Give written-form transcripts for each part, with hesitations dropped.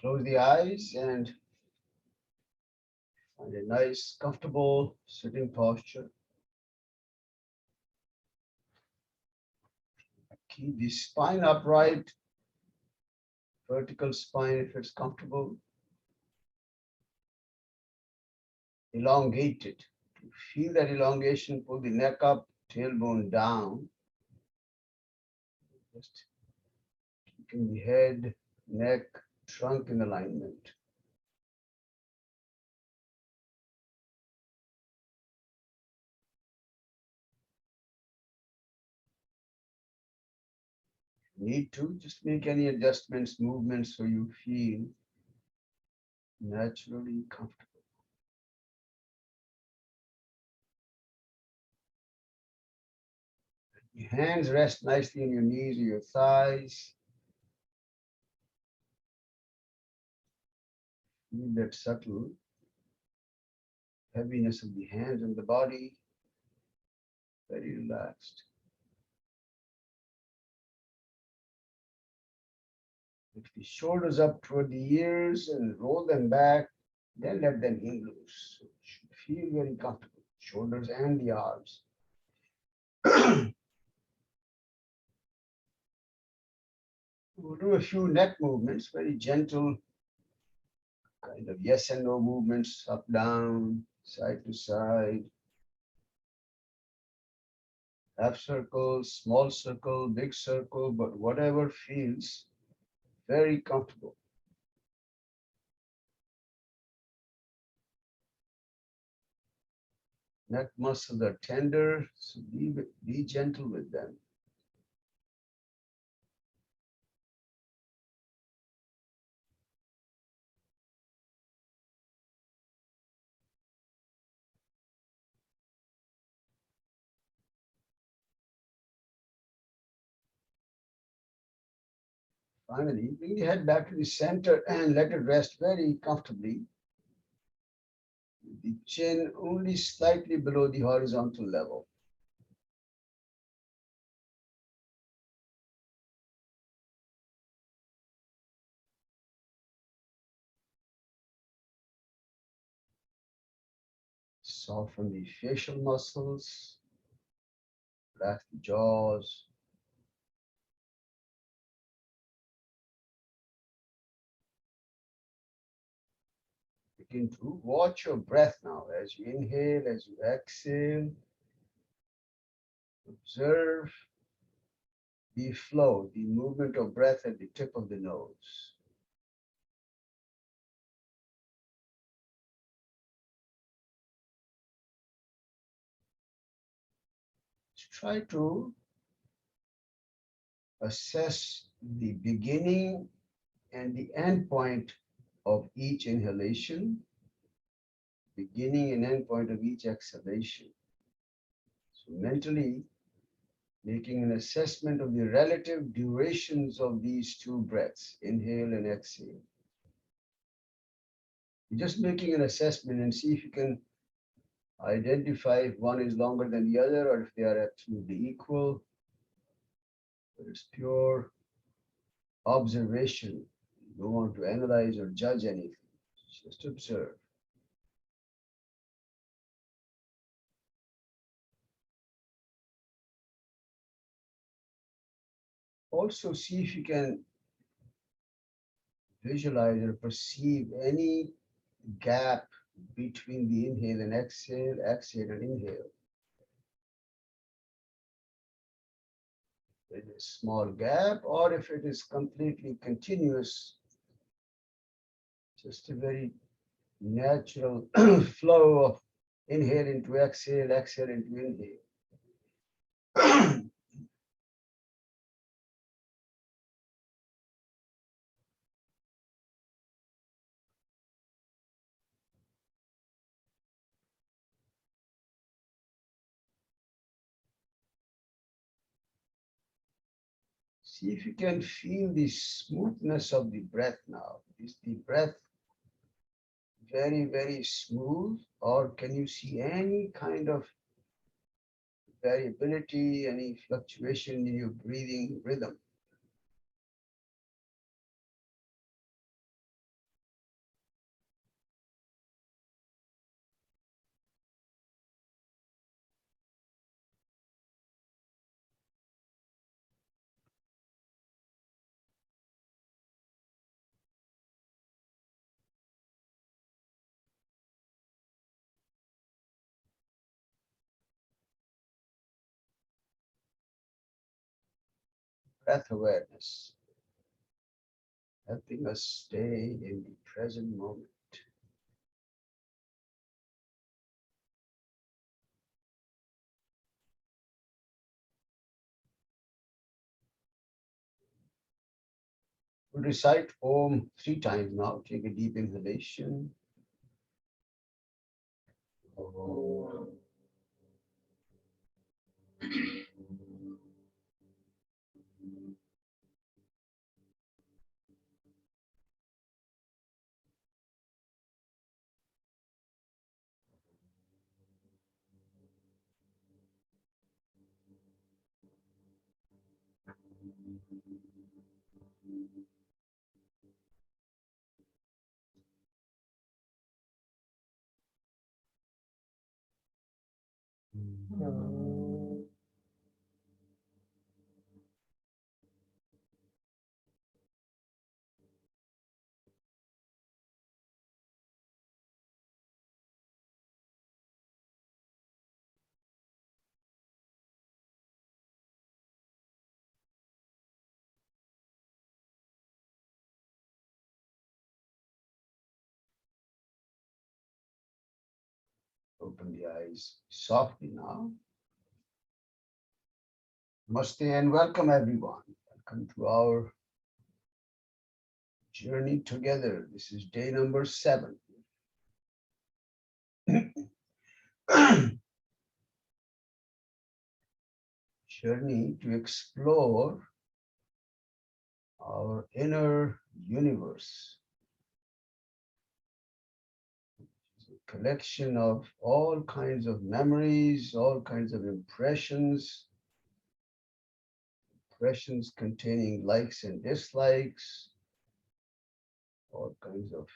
Close the eyes and find a nice, comfortable sitting posture. Keep the spine upright, vertical spine if it's comfortable. Elongate it. To feel that elongation, pull the neck up, tailbone down. Just keeping the head, neck, trunk in alignment. Need to just make any adjustments, movements so you feel naturally comfortable. Your hands rest nicely on your knees or your thighs. Feel that subtle heaviness of the hands and the body. Very relaxed. Lift the shoulders up toward the ears and roll them back. Then let them hang loose. So it should feel very comfortable. Shoulders and the arms. We'll do a few neck movements, very gentle, kind of yes and no movements, up, down, side to side. Half circle, small circle, big circle, but whatever feels very comfortable. Neck muscles are tender, so be gentle with them. Finally, bring the head back to the center and let it rest very comfortably. The chin only slightly below the horizontal level. Soften the facial muscles, relax the jaws. Begin to watch your breath now as you inhale, as you exhale. Observe the flow, the movement of breath at the tip of the nose. Try to assess the beginning and the end point of each inhalation, beginning and end point of each exhalation. So mentally making an assessment of the relative durations of these two breaths, inhale and exhale. You're just making an assessment and see if you can identify if one is longer than the other or if they are absolutely equal. But it's pure observation. You don't want to analyze or judge anything. Just observe. Also see if you can visualize or perceive any gap between the inhale and exhale, exhale and inhale. There's a small gap, or if it is completely continuous, just a very natural flow of inhale into exhale, exhale into inhale. See if you can feel the smoothness of the breath now. Is the breath very, very smooth, or can you see any kind of variability, any fluctuation in your breathing rhythm? breath awareness, helping us stay in the present moment. We'll recite Om 3 times now. Take a deep inhalation. Om. Open the eyes softly now. Namaste and welcome everyone. Welcome to our journey together. This is day number 7. Journey to explore our inner universe. It's a collection of all kinds of memories, all kinds of impressions containing likes and dislikes, all kinds of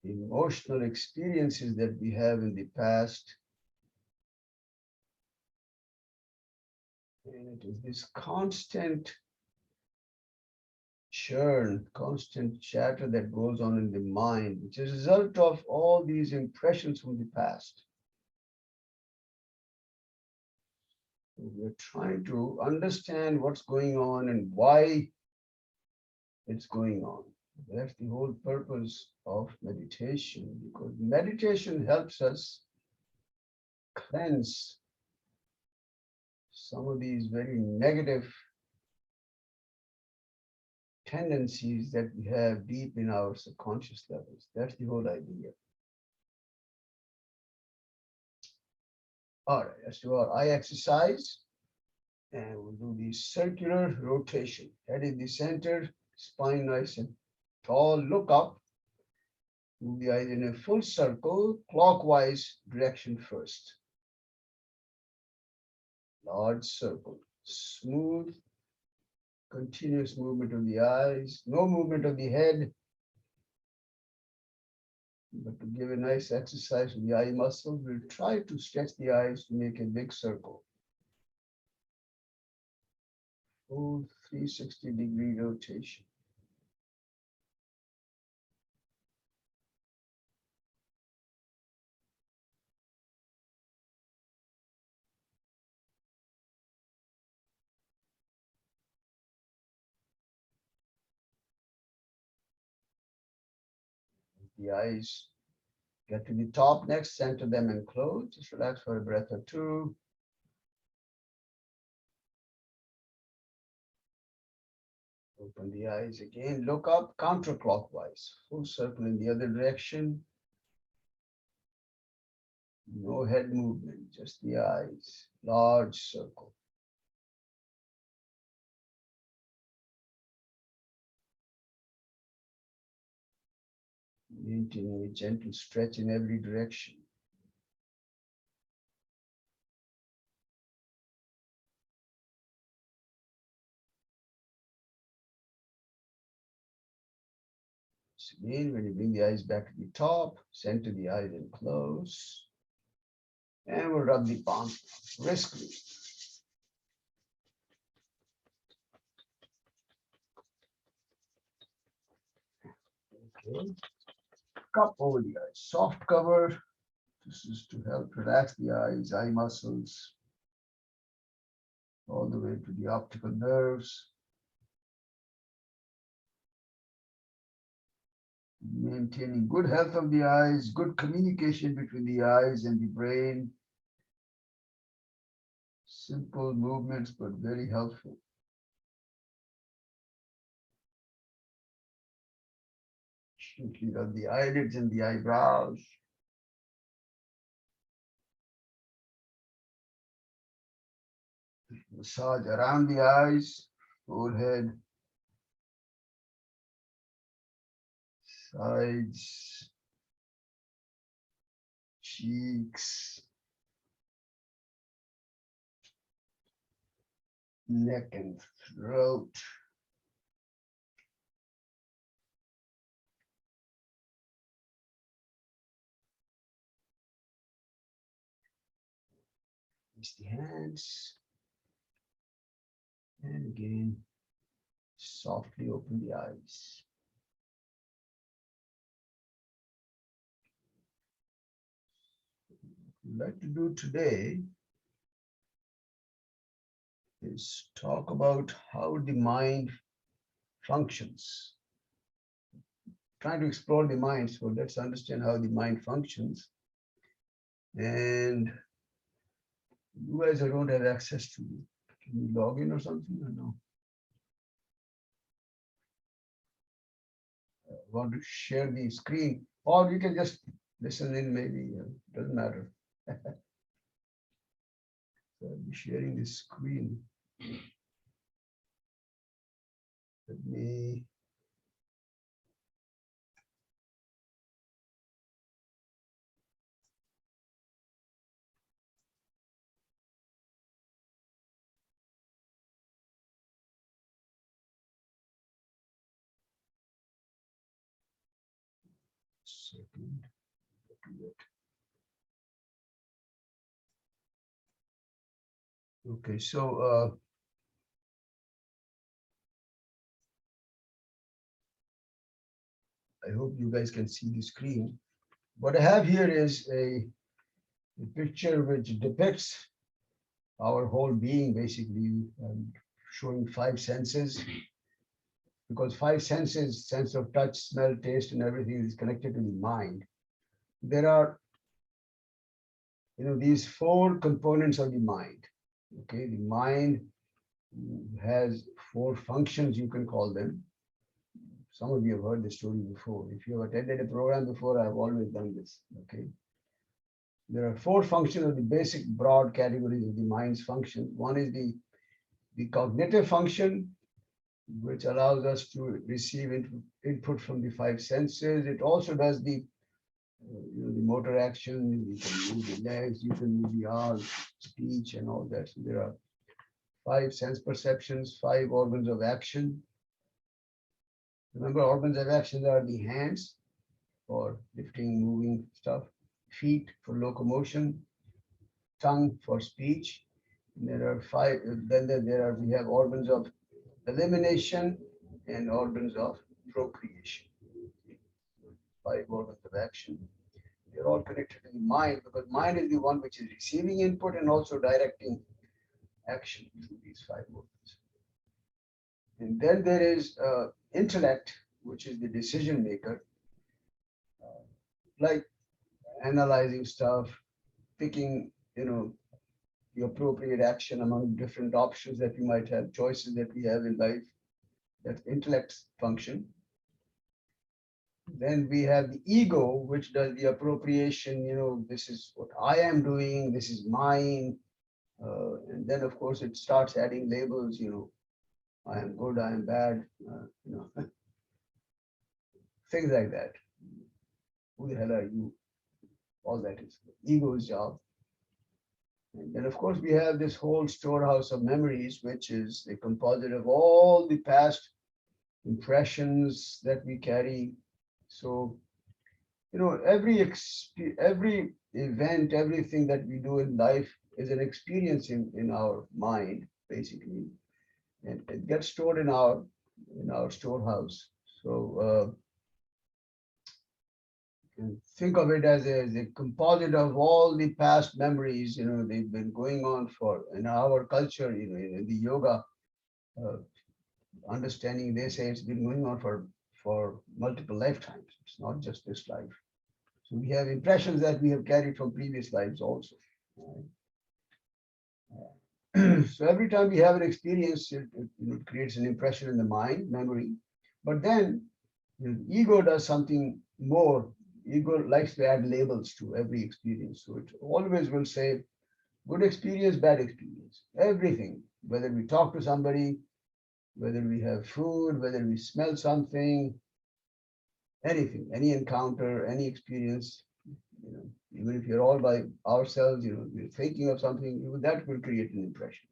emotional experiences that we have in the past. And it is this constant churn, constant chatter that goes on in the mind, which is a result of all these impressions from the past. We're trying to understand what's going on and why it's going on. That's the whole purpose of meditation, because meditation helps us cleanse some of these very negative tendencies that we have deep in our subconscious levels. That's the whole idea. All right, let's do our eye exercise. And we'll do the circular rotation. Head in the center, spine nice and tall. Look up. Move the eyes in a full circle, clockwise direction first. Large circle. Smooth, continuous movement of the eyes. No movement of the head. But to give a nice exercise to the eye muscles, we'll try to stretch the eyes to make a big circle. Full 360-degree rotation. The eyes get to the top next, center them and close. Just relax for a breath or two. Open the eyes again, look up counterclockwise, full circle in the other direction. No head movement, just the eyes, large circle. Maintaining a gentle stretch in every direction. So again, when you bring the eyes back to the top, center the eyes and close. And we'll rub the palm briskly. Okay. Cup over the eyes, soft cover. This is to help relax the eyes, eye muscles, all the way to the optical nerves. Maintaining good health of the eyes, good communication between the eyes and the brain. Simple movements, but very helpful. Looking at the eyelids and the eyebrows. Massage around the eyes, forehead, sides, cheeks, neck and throat. Use the hands. And again, softly open the eyes. What I'd like to do today is talk about how the mind functions. Trying to explore the mind, so let's understand how the mind functions. And you guys don't have access to it. Can you log in or something or no? I want to share the screen, or you can just listen in, maybe, doesn't matter. So I'll be sharing the screen. Let me. Second. Okay, so I hope you guys can see the screen. What I have here is a picture which depicts our whole being, basically, showing five senses, because five senses, sense of touch, smell, taste, and everything is connected to the mind. There are, these four components of the mind. Okay, the mind has four functions, you can call them. Some of you have heard the story before. If you have attended a program before, I've always done this. Okay. There are four functions of the basic broad categories of the mind's function. One is the cognitive function, which allows us to receive input from the five senses. It also does the motor action. You can move the legs, you can move the arms, speech, and all that. So there are five sense perceptions, five organs of action. Remember, organs of action are the hands for lifting, moving stuff, feet for locomotion, tongue for speech. And there are five. Then we have organs of elimination and organs of procreation. Five organs of action. They're all connected to the mind, because mind is the one which is receiving input and also directing action through these five organs. And then there is intellect, which is the decision maker, like analyzing stuff, picking, the appropriate action among different options that we might have, choices that we have in life. That's intellect function. Then we have the ego, which does the appropriation, this is what I am doing, this is mine. And then, of course, it starts adding labels, I am good, I am bad, things like that. Who the hell are you? All that is ego's job. And then, of course, we have this whole storehouse of memories, which is a composite of all the past impressions that we carry. So, every event, everything that we do in life is an experience in our mind, basically, and it gets stored in our storehouse. So think of it as a composite of all the past memories. They've been going on for, in our culture, in the yoga understanding, they say it's been going on for for multiple lifetimes. It's not just this life. So we have impressions that we have carried from previous lives also. So every time we have an experience, it creates an impression in the mind, memory. But then the ego does something more. Ego likes to add labels to every experience. So it always will say good experience, bad experience, everything. Whether we talk to somebody, whether we have food, whether we smell something, anything, any encounter, any experience, even if you're all by ourselves, we're thinking of something, that will create an impression.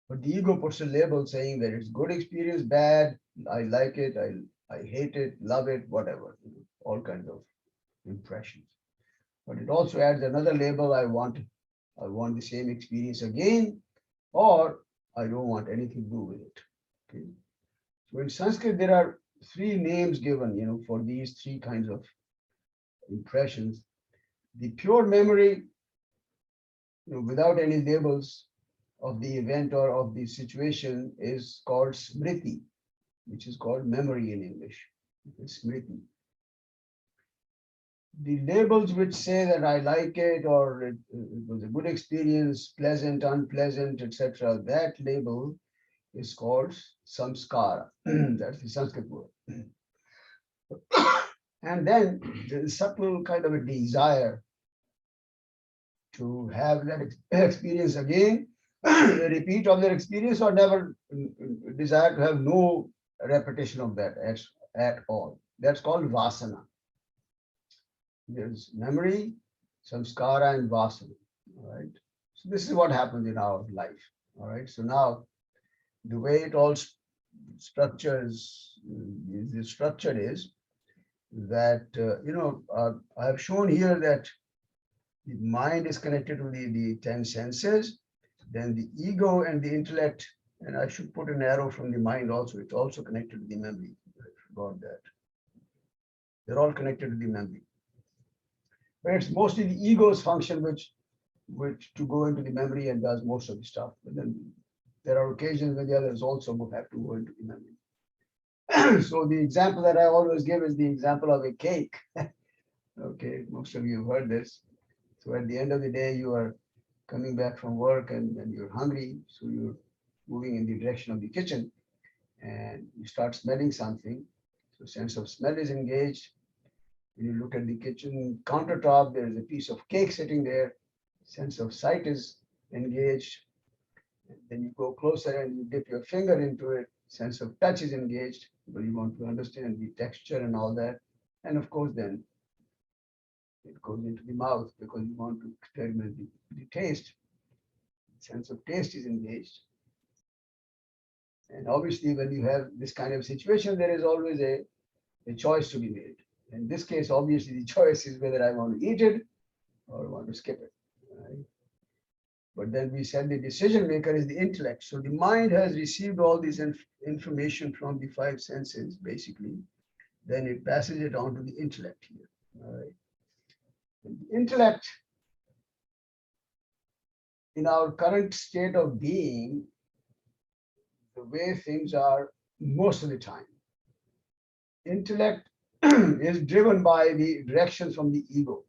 But the ego puts a label saying that it's good experience, bad, I like it, I hate it, love it, whatever, all kinds of impressions. But it also adds another label, I want the same experience again, or I don't want anything to do with it. Okay. So in Sanskrit, there are three names given, for these three kinds of impressions. The pure memory, without any labels of the event or of the situation, is called smriti, which is called memory in English. Smriti. The labels which say that I like it or it was a good experience, pleasant, unpleasant, etc., that label is called samskara. That's the Sanskrit word. And then there's a subtle kind of a desire to have that experience again, a repeat of that experience, or never desire to have no repetition of that at all. That's called vasana. There's memory, samskara, and vasana. All right. So this is what happens in our life. All right. So now the way it all structures, the structure is that I have shown here that the mind is connected to the 10 senses, then the ego and the intellect, and I should put an arrow from the mind also. It's also connected to the memory. I forgot that. They're all connected to the memory. But it's mostly the ego's function which to go into the memory and does most of the stuff. But then there are occasions when the others also have to go into the memory. So the example that I always give is the example of a cake. Okay, most of you have heard this. So at the end of the day, you are coming back from work and you're hungry. So you're moving in the direction of the kitchen and you start smelling something. So sense of smell is engaged. When you look at the kitchen countertop, there is a piece of cake sitting there. Sense of sight is engaged. Then you go closer and you dip your finger into it. Sense of touch is engaged, but you want to understand the texture and all that. And of course, then it goes into the mouth because you want to experiment the taste. Sense of taste is engaged. And obviously, when you have this kind of situation, there is always a choice to be made. In this case, obviously, the choice is whether I want to eat it or want to skip it. Right? But then we said the decision maker is the intellect. So the mind has received all this information from the five senses, basically. Then it passes it on to the intellect here. All right. And the intellect, in our current state of being, the way things are most of the time, intellect is driven by the directions from the ego.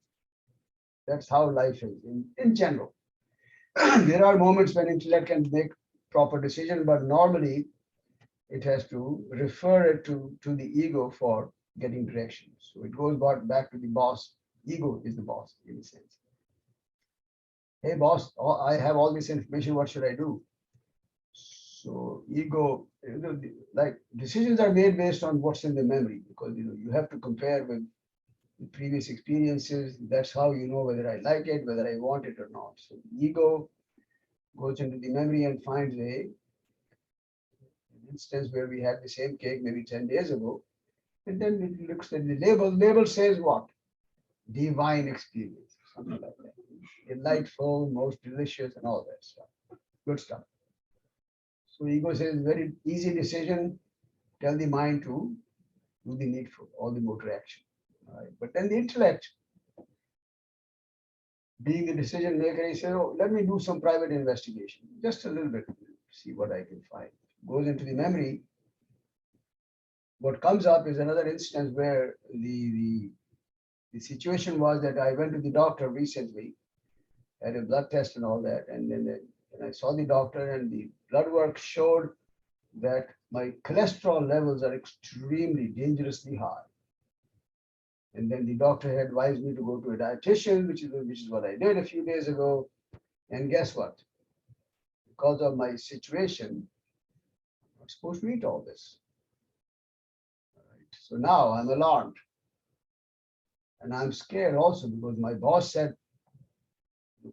That's how life is in general. There are moments when intellect can make proper decision, but normally it has to refer it to the ego for getting direction. So it goes back to the boss. Ego is the boss in a sense. Hey boss, I have all this information, what should I do? So ego, like decisions are made based on what's in the memory, because you have to compare with the previous experiences. That's how you know whether I like it, whether I want it or not. So the ego goes into the memory and finds an instance where we had the same cake maybe 10 days ago. And then it looks at the label. Label says what? Divine experience, something like that. Delightful, most delicious, and all that stuff. Good stuff. So ego says very easy decision. Tell the mind to do the needful, all the motor action. All right. But then the intellect, being the decision maker, he says, oh, let me do some private investigation, just a little bit, see what I can find. Goes into the memory what comes up is another instance where the situation was that I went to the doctor recently, had a blood test and all that, and then I saw the doctor, and the blood work showed that my cholesterol levels are extremely dangerously high. And then the doctor had advised me to go to a dietitian, which is what I did a few days ago. And guess what? Because of my situation, I'm supposed to eat all this. All right. So now I'm alarmed. And I'm scared also because my boss said,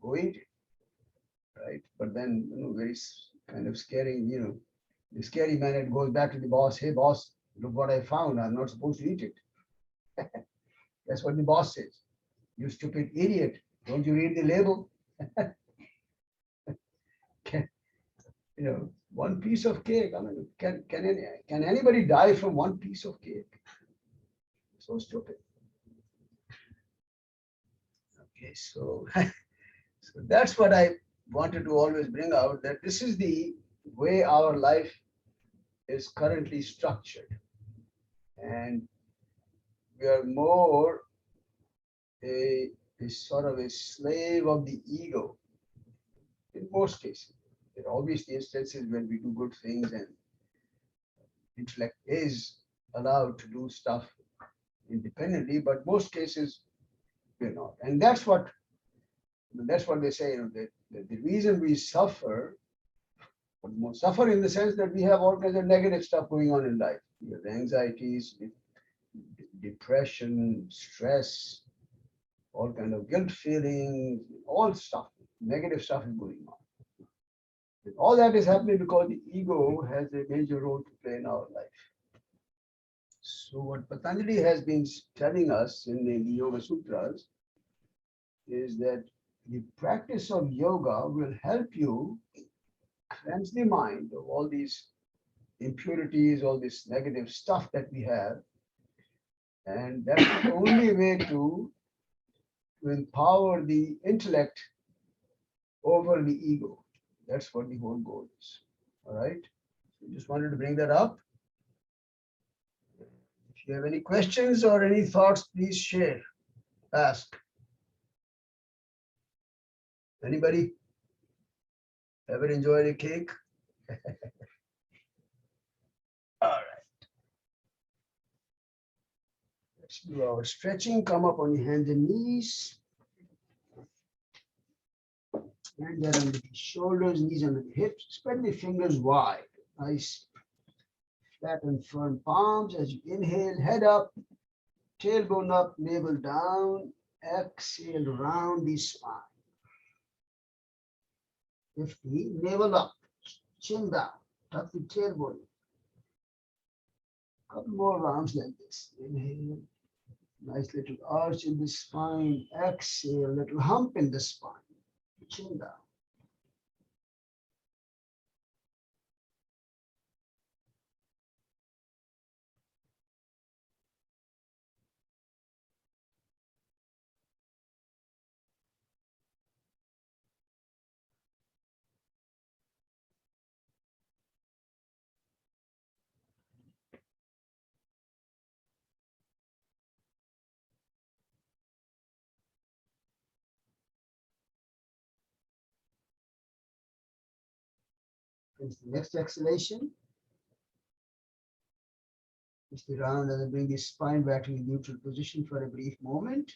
go eat it. Right. But then, very kind of scary, the scary man, it goes back to the boss. Hey, boss, look what I found. I'm not supposed to eat it. That's what the boss says. You stupid idiot. Don't you read the label? Can, one piece of cake. I mean, can anybody die from one piece of cake? So stupid. Okay, so so that's what I wanted to always bring out, that this is the way our life is currently structured. And we are more a sort of a slave of the ego in most cases. There are obviously instances when we do good things and intellect is allowed to do stuff independently, but most cases we're not. And that's what they say, that the reason we suffer in the sense that we have all kinds of negative stuff going on in life. We have anxieties, depression, stress, all kind of guilt feelings, all stuff, negative stuff is going on. And all that is happening because the ego has a major role to play in our life. So what Patanjali has been telling us in the Yoga Sutras is that the practice of yoga will help you cleanse the mind of all these impurities, all this negative stuff that we have. And that's the only way to empower the intellect over the ego. That's what the whole goal is. All right. So just wanted to bring that up. If you have any questions or any thoughts, please share, ask. Anybody ever enjoyed a cake? All right. Let's do our stretching. Come up on your hands and knees. Hands are under the shoulders, knees under the hips. Spread the fingers wide. Nice, flat and firm palms. As you inhale, head up, tailbone up, navel down. Exhale, round the spine. 50, navel up, chin down, tuck the tailbone. Couple more rounds like this. Inhale, nice little arch in the spine. Exhale, little hump in the spine. Chin down. Finish the next exhalation. Twist it around and then bring the spine back to the neutral position for a brief moment.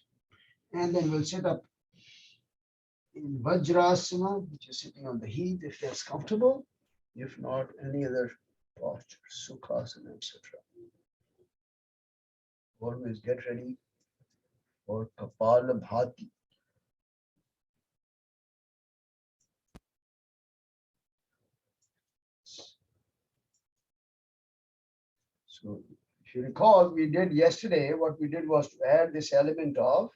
And then we'll sit up in Vajrasana, which is sitting on the heat if that's comfortable. If not, any other posture, Sukhasana, etc. Always get ready for Kapalabhati. So if you recall, we did yesterday, what we did was to add this element of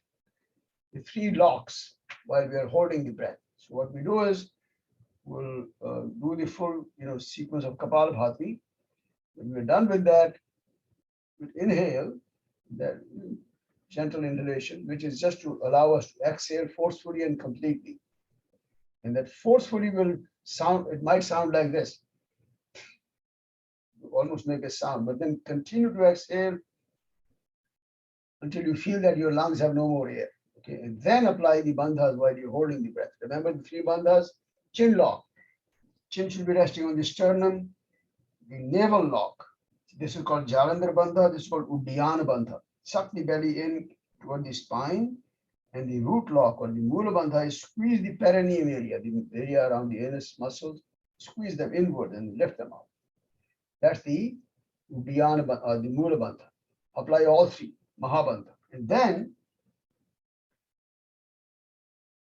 the 3 locks while we are holding the breath. So what we do is we'll do the full sequence of Kapalabhati. When we're done with that, we'll inhale, that gentle inhalation, which is just to allow us to exhale forcefully and completely. And that forcefully will sound, it might sound like this. almost make a sound, but then continue to exhale until you feel that your lungs have no more air. Okay, and then apply the bandhas while you're holding the breath. Remember the three bandhas: chin lock. Chin should be resting on the sternum. The navel lock. This is called Jalandhar bandha. This is called Uddiyana bandha. Suck the belly in toward the spine. And the root lock or the Mula bandha is squeeze the perineum area, the area around the anus muscles, squeeze them inward and lift them out. That's the Uddiyana or the Mula bandha. Apply all three, Mahabandha. And then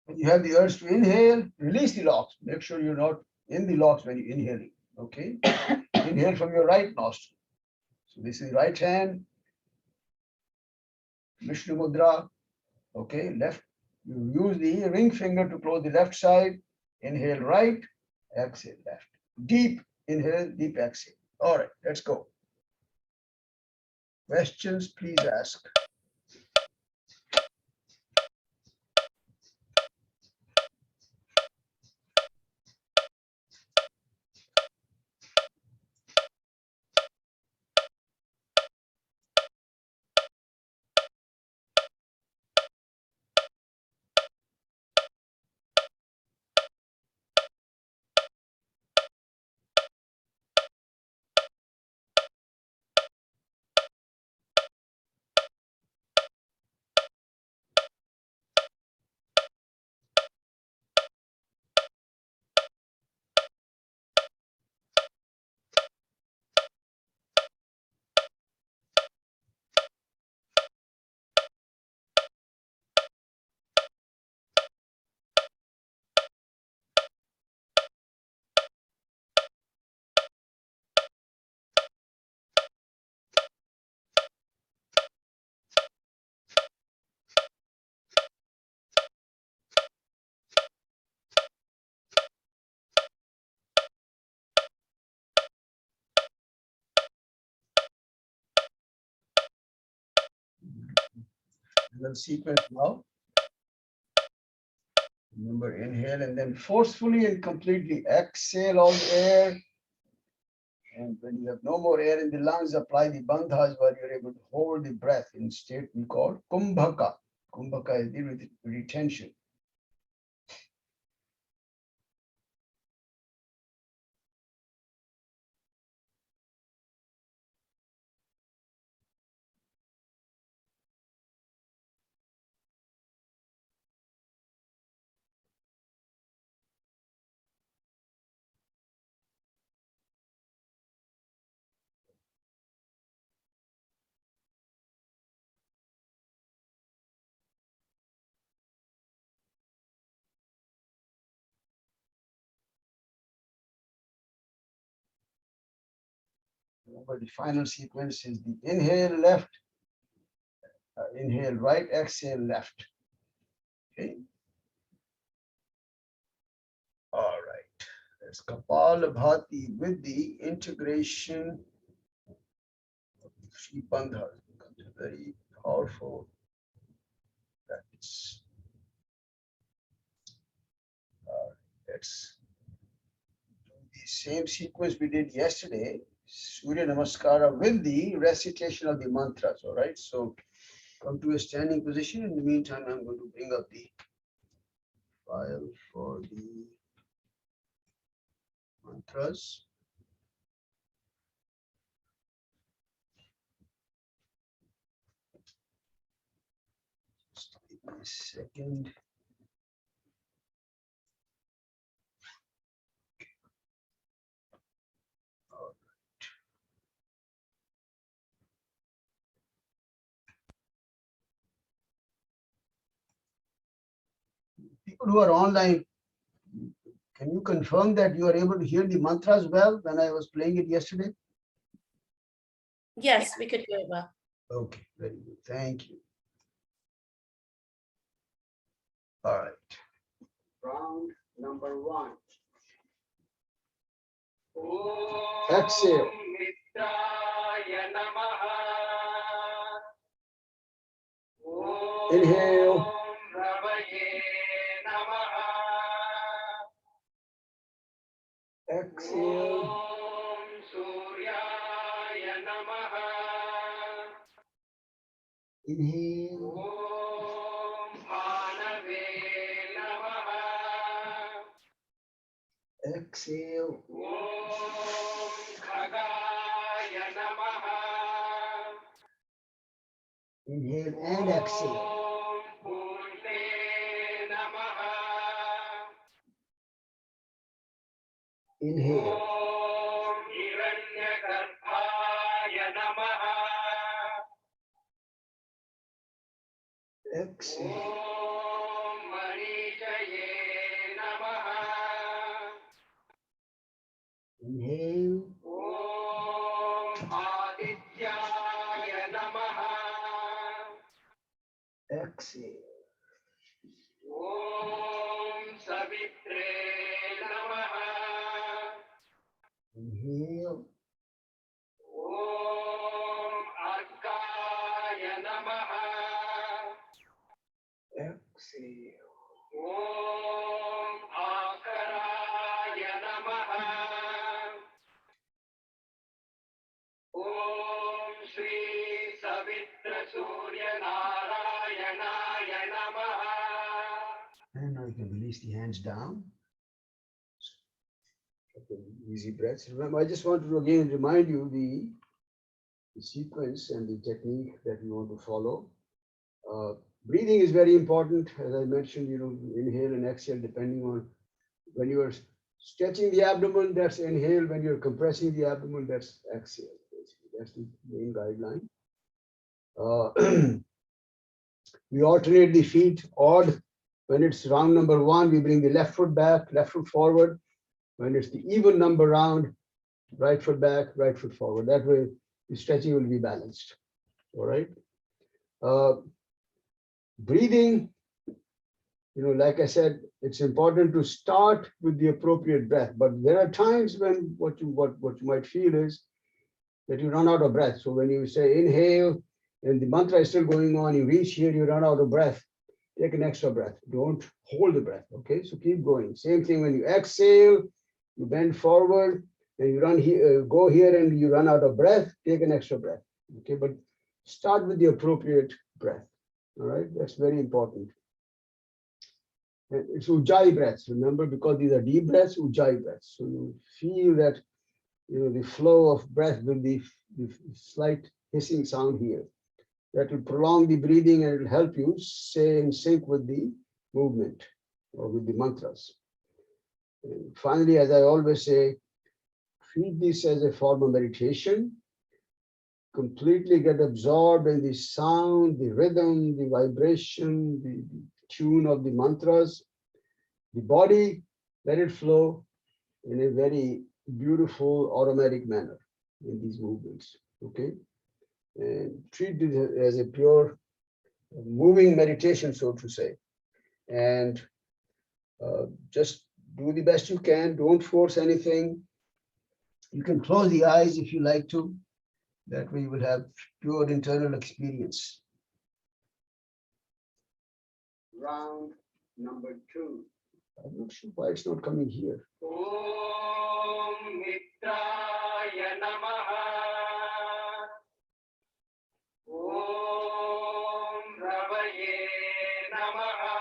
when you have the urge to inhale, release the locks. Make sure you're not in the locks when you're inhaling. Okay? Inhale from your right nostril. So this is right hand, Vishnu Mudra. Okay, left. You use the ring finger to close the left side. Inhale right, exhale left. Deep inhale, deep exhale. All right, let's go. Questions, please ask. And then sequence now. Remember, inhale and then forcefully and completely exhale all the air. And when you have no more air in the lungs, apply the bandhas while you're able to hold the breath in state we call kumbhaka. Kumbhaka is the retention. Remember, the final sequence is the inhale left, inhale right, exhale left. Okay. All right. There's Kapalabhati with the integration of the three bandhas. Becomes a very powerful practice. Let's do the same sequence we did yesterday. Surya Namaskara with the recitation of the mantras. All right. So come to a standing position. In the meantime, I'm going to bring up the file for the mantras. Just give me a second. All right. People who are online, can you confirm that you are able to hear the mantras well when I was playing it yesterday? Yes, we could hear it well. Okay, very good. Thank you. All right. Round number one. Exhale. Inhale. Exhale. Inhale. Exhale. Inhale and exhale. Inhale. Exhale. Inhale. Exhale. Inhale. Exhale. And now you can release the hands down. Easy breaths. Remember, I just want to again remind you the sequence and the technique that you want to follow. Breathing is very important. As I mentioned, inhale and exhale depending on when you are stretching the abdomen, that's inhale. When you're compressing the abdomen, that's exhale. Basically, that's the main guideline. We alternate the feet odd. When it's round number 1, we bring the left foot back, left foot forward. When it's the even number round, right foot back, right foot forward. That way, the stretching will be balanced. All right. Breathing, like I said, it's important to start with the appropriate breath. But there are times when what you might feel is that you run out of breath. So when you say inhale and the mantra is still going on, you reach here, you run out of breath. Take an extra breath. Don't hold the breath. Okay, so keep going. Same thing when you exhale, you bend forward and you run here, go here and you run out of breath. Take an extra breath. Okay, but start with the appropriate breath. All right, that's very important. And it's ujjayi breaths, remember, because these are deep breaths, ujjayi breaths. So you feel that the flow of breath with the slight hissing sound here. That will prolong the breathing and it will help you stay in sync with the movement or with the mantras. And finally, as I always say, treat this as a form of meditation. Completely get absorbed in the sound, the rhythm, the vibration, the tune of the mantras. The body, let it flow in a very beautiful automatic manner in these movements. Okay. And treat it as a pure moving meditation, so to say. And just do the best you can. Don't force anything. You can close the eyes if you like to. That way you will have pure internal experience. Round number 2. I'm not sure why it's not coming here. Om Mitraya Namaha. Om Ravaye Namaha.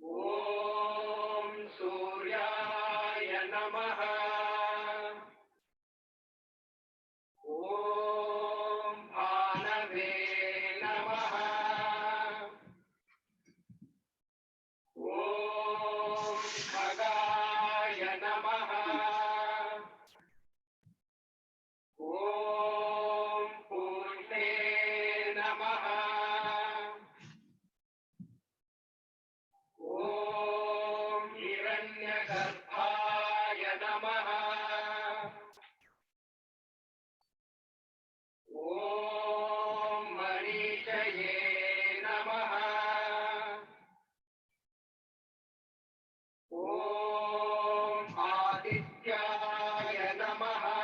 Om Suryaya Namaha. Om Bhanave Namaha. Om Khagaya Namaha. Om Purne Namaha. Om Hiranyagarbhaya Namaha. Om Marishaye Namaha. Om Adityaya Namaha.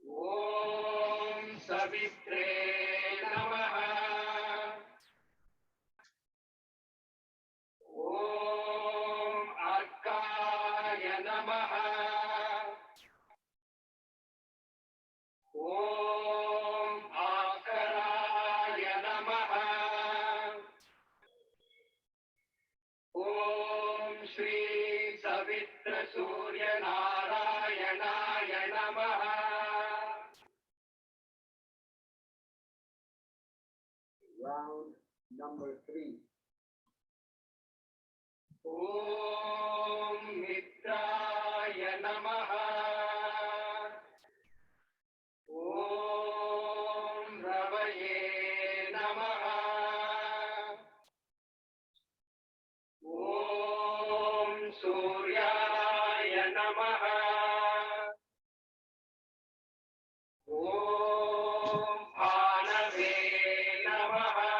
Om Savitre Namaha. Om Arkaya Namaha. Shri Savitra Surya Narayanaaya Namaha. Round number 3. Om Mitraya Namaha. Om Ravaye Namaha. Om Suryaya Namaha. Om Bhanave Namaha.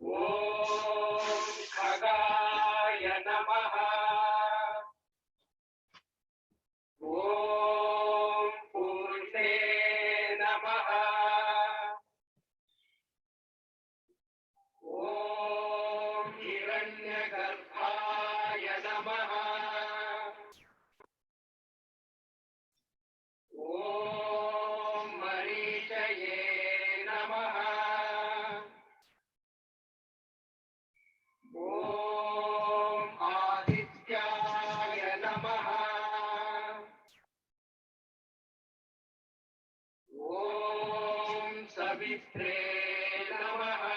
Om Khagaya Namaha. Om Purne Namaha. Om Hiranyagarbhaya Namaha. Om Marichaye Namaha. Om Adityaya Namaha. Om Savitre Namaha.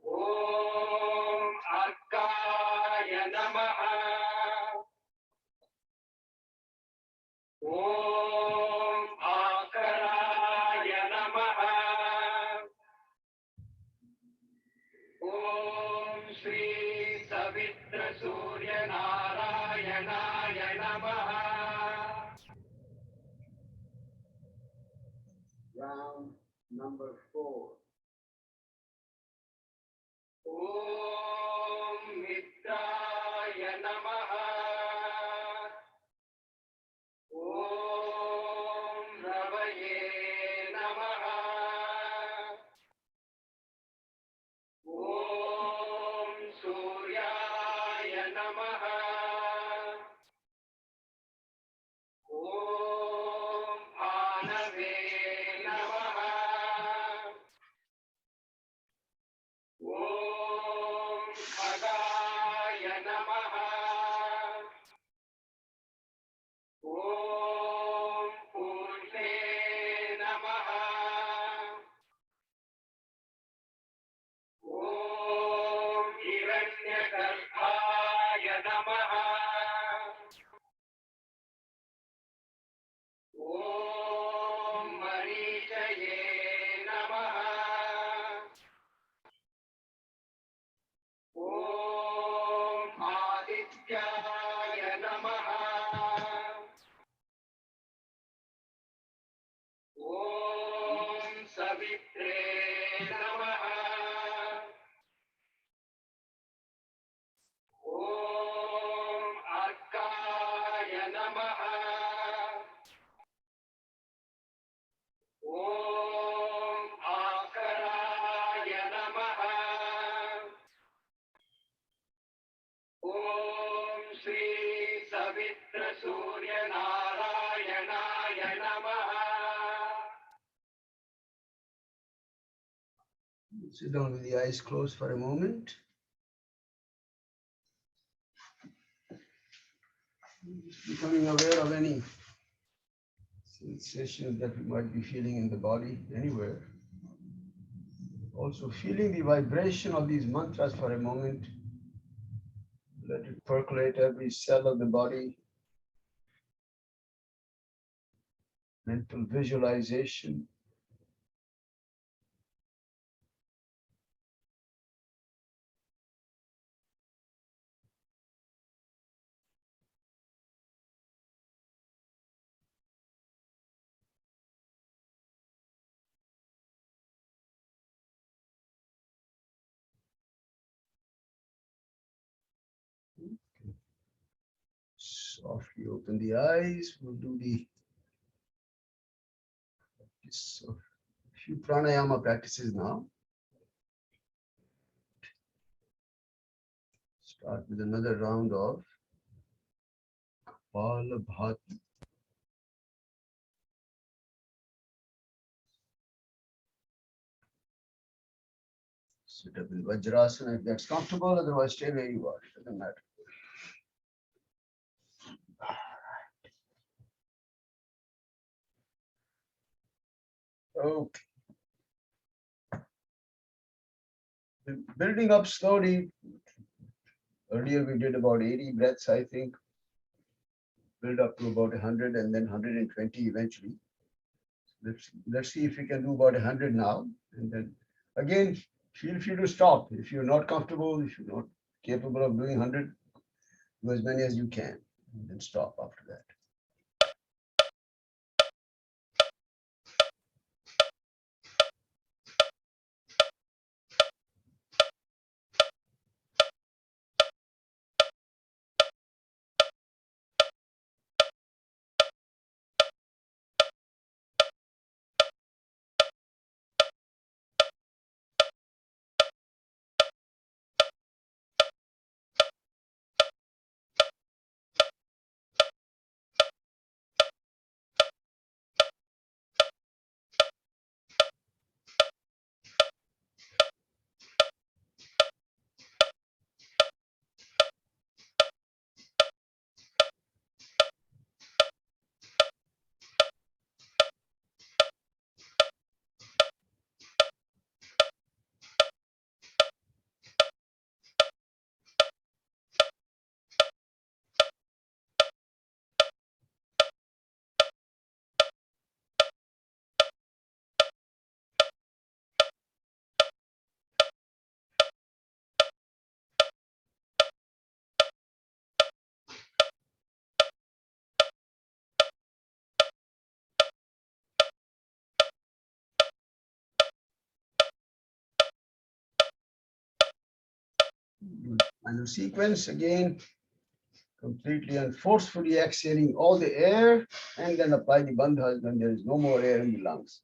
Om Arkaya Namaha. Om Akaraya Namaha. Om Shri Savitra Surya Narayanaya Namaha. Round number 4. Om Mitraya Namaha. Om Ravaye Namaha. Om Suryaya Namaha. Om Bhanave Namaha. Om Khagaya Namaha. Om Purne Namaha. Om Hiranyagarbhaya Namaha. Om Marichaye Namaha. Om Adityaya Namaha. Om Savitre Namaha. Om Arkaya Namaha. Om Akaraya Namaha. Om Shri Savitra Surya Narayanaya Namaha. Sit down with the eyes closed for a moment. Becoming aware of any sensations that we might be feeling in the body, anywhere. Also feeling the vibration of these mantras for a moment. Let it percolate every cell of the body. Mental visualization. Softly open the eyes. We'll do a few pranayama practices now. Start with another round of Kapalabhati. Suitable Vajrasana if that's comfortable, otherwise stay where you are. It doesn't matter. Okay. Building up slowly. Earlier we did about 80 breaths, I think. Build up to about 100 and then 120 eventually. Let's see if we can do about 100 now. And then again, feel free to stop. If you're not comfortable, if you're not capable of doing 100, do as many as you can, and then stop after that. Final sequence again, completely and forcefully exhaling all the air, and then apply the bandhas when there is no more air in the lungs.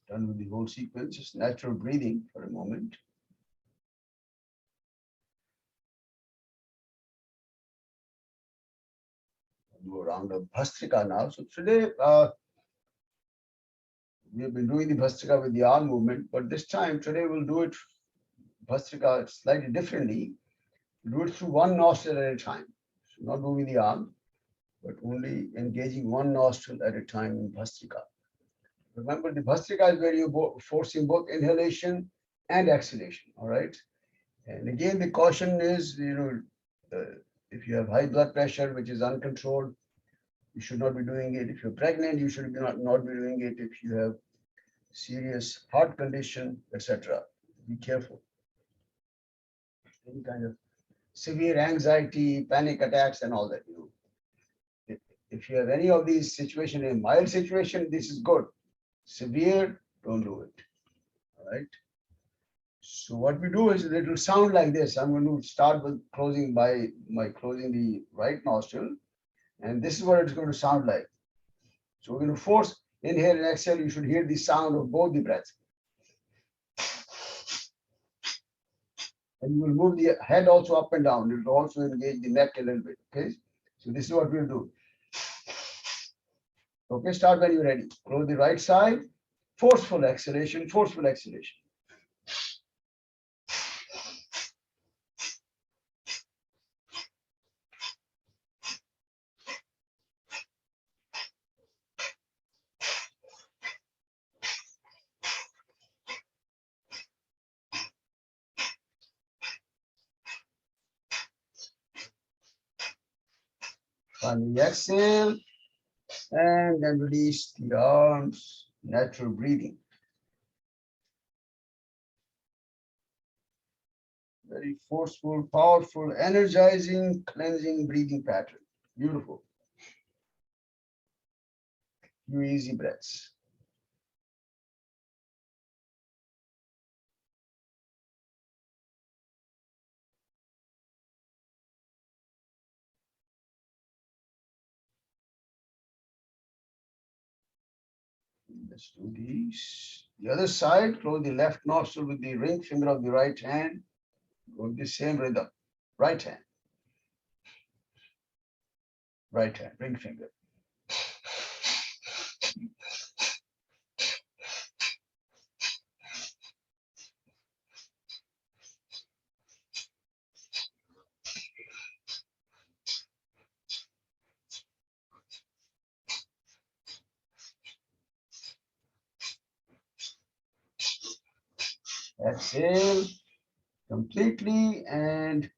Done with the whole sequence, just natural breathing for a moment. Do a round of Bhastrika now. So today, we have been doing the Bhastrika with the arm movement, but this time, today we'll do it Bhastrika slightly differently. Do it through one nostril at a time. So not moving the arm, but only engaging one nostril at a time in Bhastrika. Remember, the Bhastrika is where you're forcing both inhalation and exhalation, all right? And again, the caution is, if you have high blood pressure, which is uncontrolled, you should not be doing it. If you're pregnant, you should not be doing it. If you have serious heart condition, etc., be careful. Any kind of severe anxiety, panic attacks, and all that. If you have any of these situations, a mild situation, this is good. Severe, don't do it. All right. So what we do is it will sound like this. I'm going to start with closing closing the right nostril, and this is what it's going to sound like. So we're going to force inhale and exhale. You should hear the sound of both the breaths. And you will move the head also up and down. It will also engage the neck a little bit. Okay. So this is what we'll do. Okay, start when you're ready. Close the right side. Forceful exhalation, forceful exhalation. Finally, exhale. And then release the arms. Natural breathing. Very forceful, powerful, energizing, cleansing breathing pattern. Beautiful. Few easy breaths. Let's do these. The other side, close the left nostril with the ring finger of the right hand. Go with the same rhythm. Right hand. Right hand, ring finger. Exhale completely and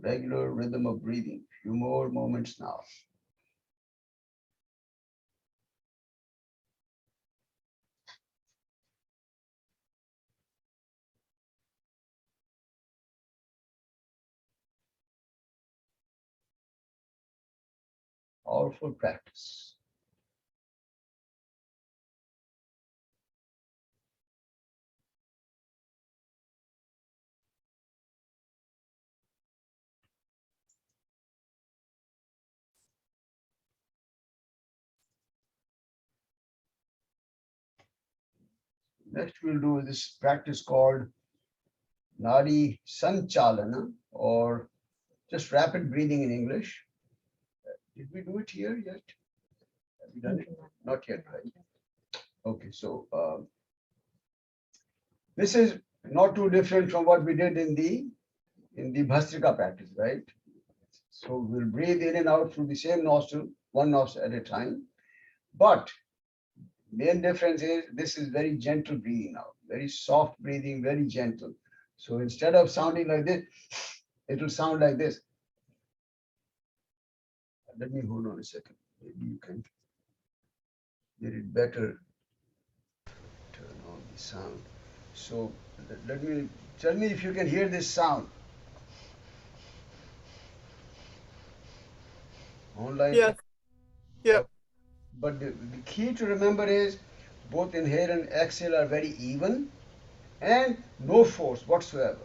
regular rhythm of breathing. Few more moments now. Powerful practice. Next, we'll do this practice called Nadi Sanchalana, or just rapid breathing in English. Did we do it here yet? Have we done it? Not yet, right? Okay, so this is not too different from what we did in the Bhastrika practice, right? So we'll breathe in and out through the same nostril, one nostril at a time. But main difference is this is very gentle breathing now, very soft breathing, very gentle. So instead of sounding like this, it will sound like this. Let me hold on a second. Maybe you can get it better. Turn on the sound. So let me tell me if you can hear this sound. Online. Yes. Yep. But the key to remember is both inhale and exhale are very even and no force whatsoever.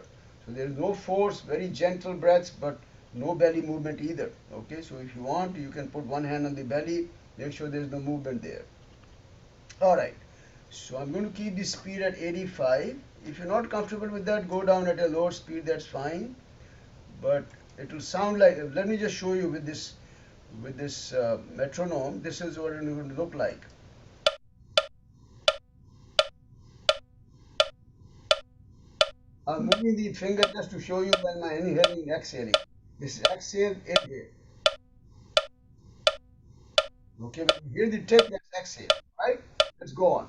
So there is no force, very gentle breaths, but no belly movement either. Okay, so if you want, you can put one hand on the belly, make sure there is no movement there. All right, so I'm going to keep the speed at 85. If you're not comfortable with that, go down at a lower speed, that's fine. But it will sound like, let me just show you with this metronome. This is what it's going to look like. I'm moving the finger just to show you when my inhaling, exhaling. This is exhale, inhale. Okay, when you hear the tip, that's exhale, right? Let's go on.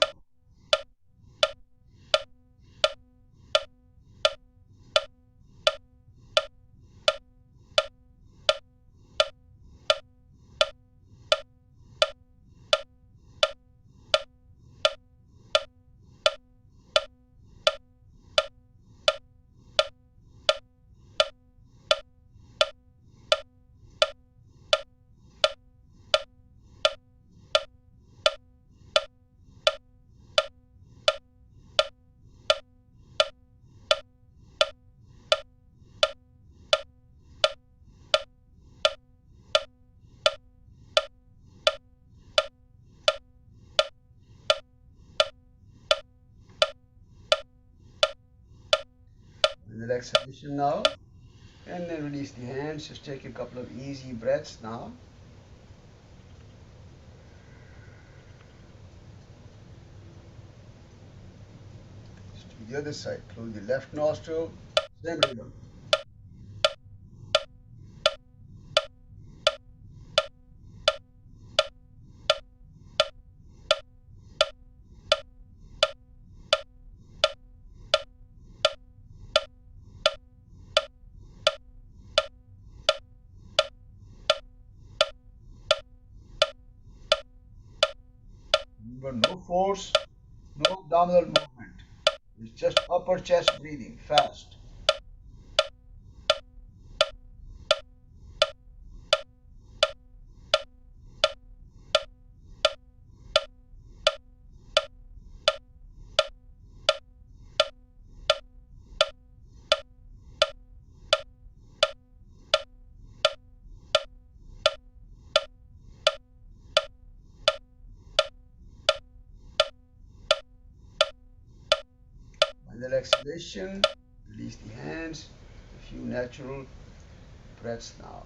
And the exhalation now. And then release the hands. Just take a couple of easy breaths now. Just to the other side. Close the left nostril. Same rhythm. Remember, no force, no abdominal movement. It's just upper chest breathing, fast. Final exhalation, release the hands, a few natural breaths now.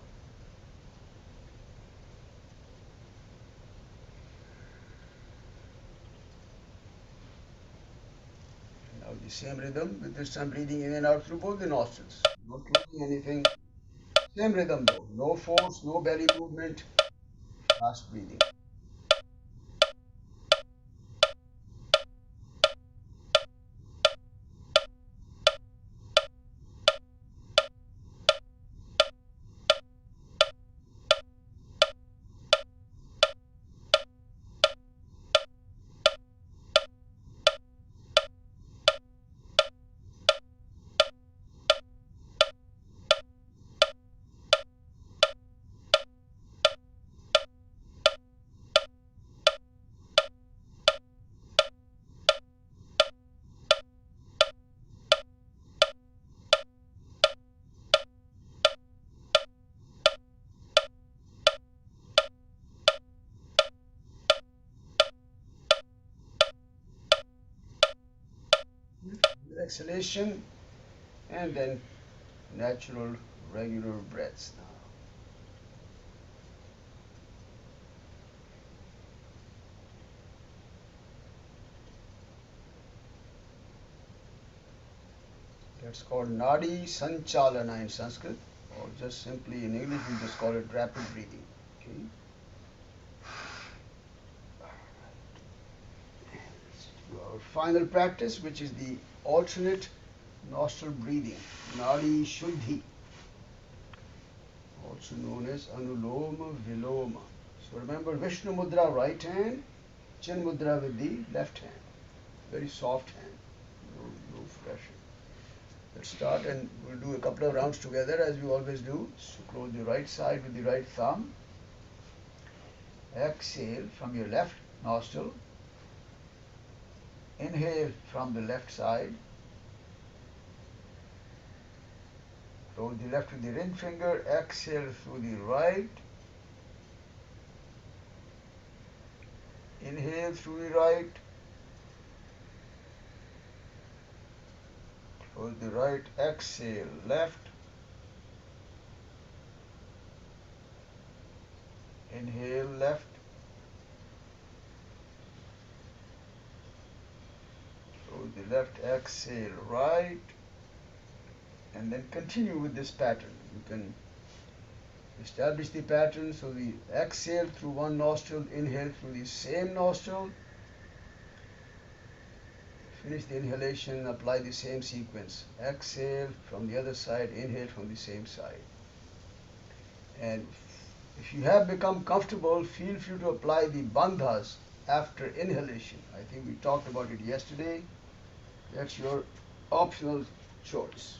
Now the same rhythm with this time breathing in and out through both the nostrils. Not closing anything. Same rhythm though. No force, no belly movement. Fast breathing. Exhalation and then natural regular breaths now. That's called Nadi Sanchalana in Sanskrit, or just simply in English we just call it rapid breathing. Okay. Our final practice, which is the alternate nostril breathing, Nadi Shuddhi, also known as Anuloma Viloma. So remember Vishnu Mudra right hand, Chin Mudra with the left hand. Very soft hand, no pressure. Let's start and we'll do a couple of rounds together as we always do. So close the right side with the right thumb. Exhale from your left nostril. Inhale from the left side. Close the left with the ring finger. Exhale through the right. Inhale through the right. Close the right. Exhale left. Inhale left. Close the left. Exhale right. And then continue with this pattern. You can establish the pattern. So we exhale through one nostril, inhale through the same nostril. Finish the inhalation, apply the same sequence. Exhale from the other side, inhale from the same side. And if you have become comfortable, feel free to apply the bandhas after inhalation. I think we talked about it yesterday. That's your optional choice.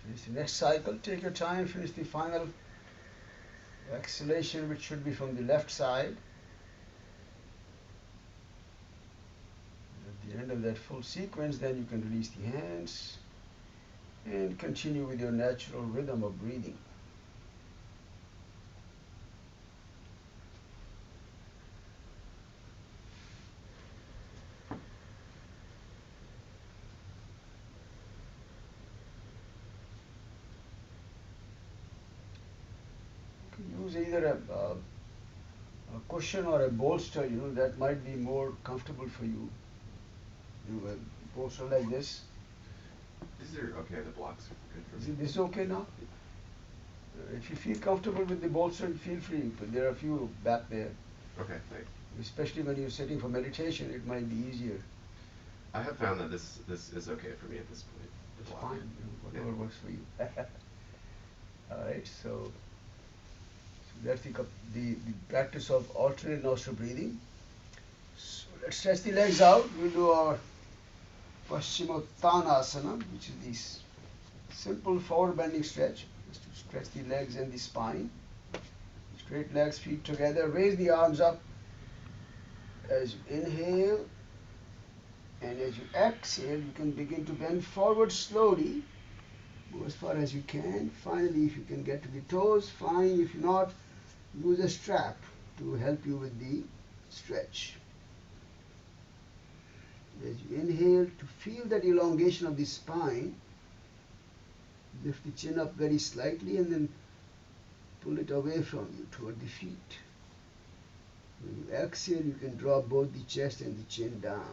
Finish the next cycle, take your time, finish the final exhalation, which should be from the left side. At the end of that full sequence, then you can release the hands and continue with your natural rhythm of breathing. You can use either a cushion or a bolster, that might be more comfortable for you. A bolster like this. These are okay, the blocks are good for me. Is this okay now? If you feel comfortable with the bolster, feel free, but there are a few back there. Okay, thanks. Especially when you're sitting for meditation, it might be easier. I have found that this is okay for me at this point. It's fine, whatever works for you. All right, so that's the practice of alternate nostril breathing. So let's stretch the legs out. We'll do our Paschimottanasana, which is this simple forward bending stretch, just to stretch the legs and the spine. Straight legs, feet together. Raise the arms up as you inhale, and as you exhale, you can begin to bend forward slowly. Go as far as you can. Finally, if you can get to the toes, fine. If not, use a strap to help you with the stretch. As you inhale, to feel that elongation of the spine, lift the chin up very slightly and then pull it away from you toward the feet. When you exhale, you can drop both the chest and the chin down.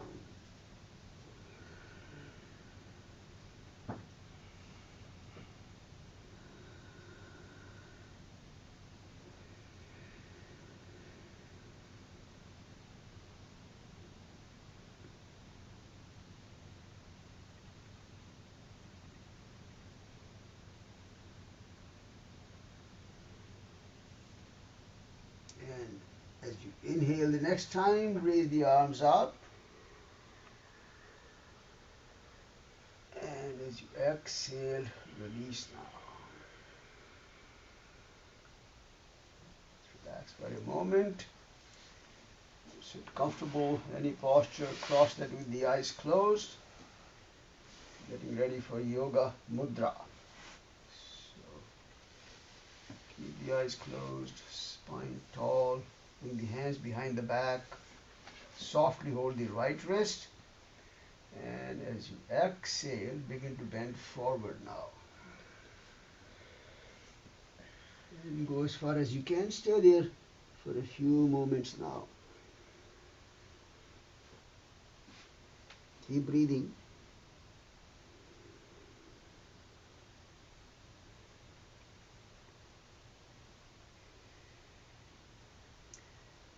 And as you inhale the next time, raise the arms up. And as you exhale, release now. Relax for a moment. Sit comfortable, any posture, cross that with the eyes closed. Getting ready for yoga mudra. So keep the eyes closed, spine tall, bring the hands behind the back. Softly hold the right wrist. And as you exhale, begin to bend forward now. And go as far as you can. Stay there for a few moments now. Keep breathing.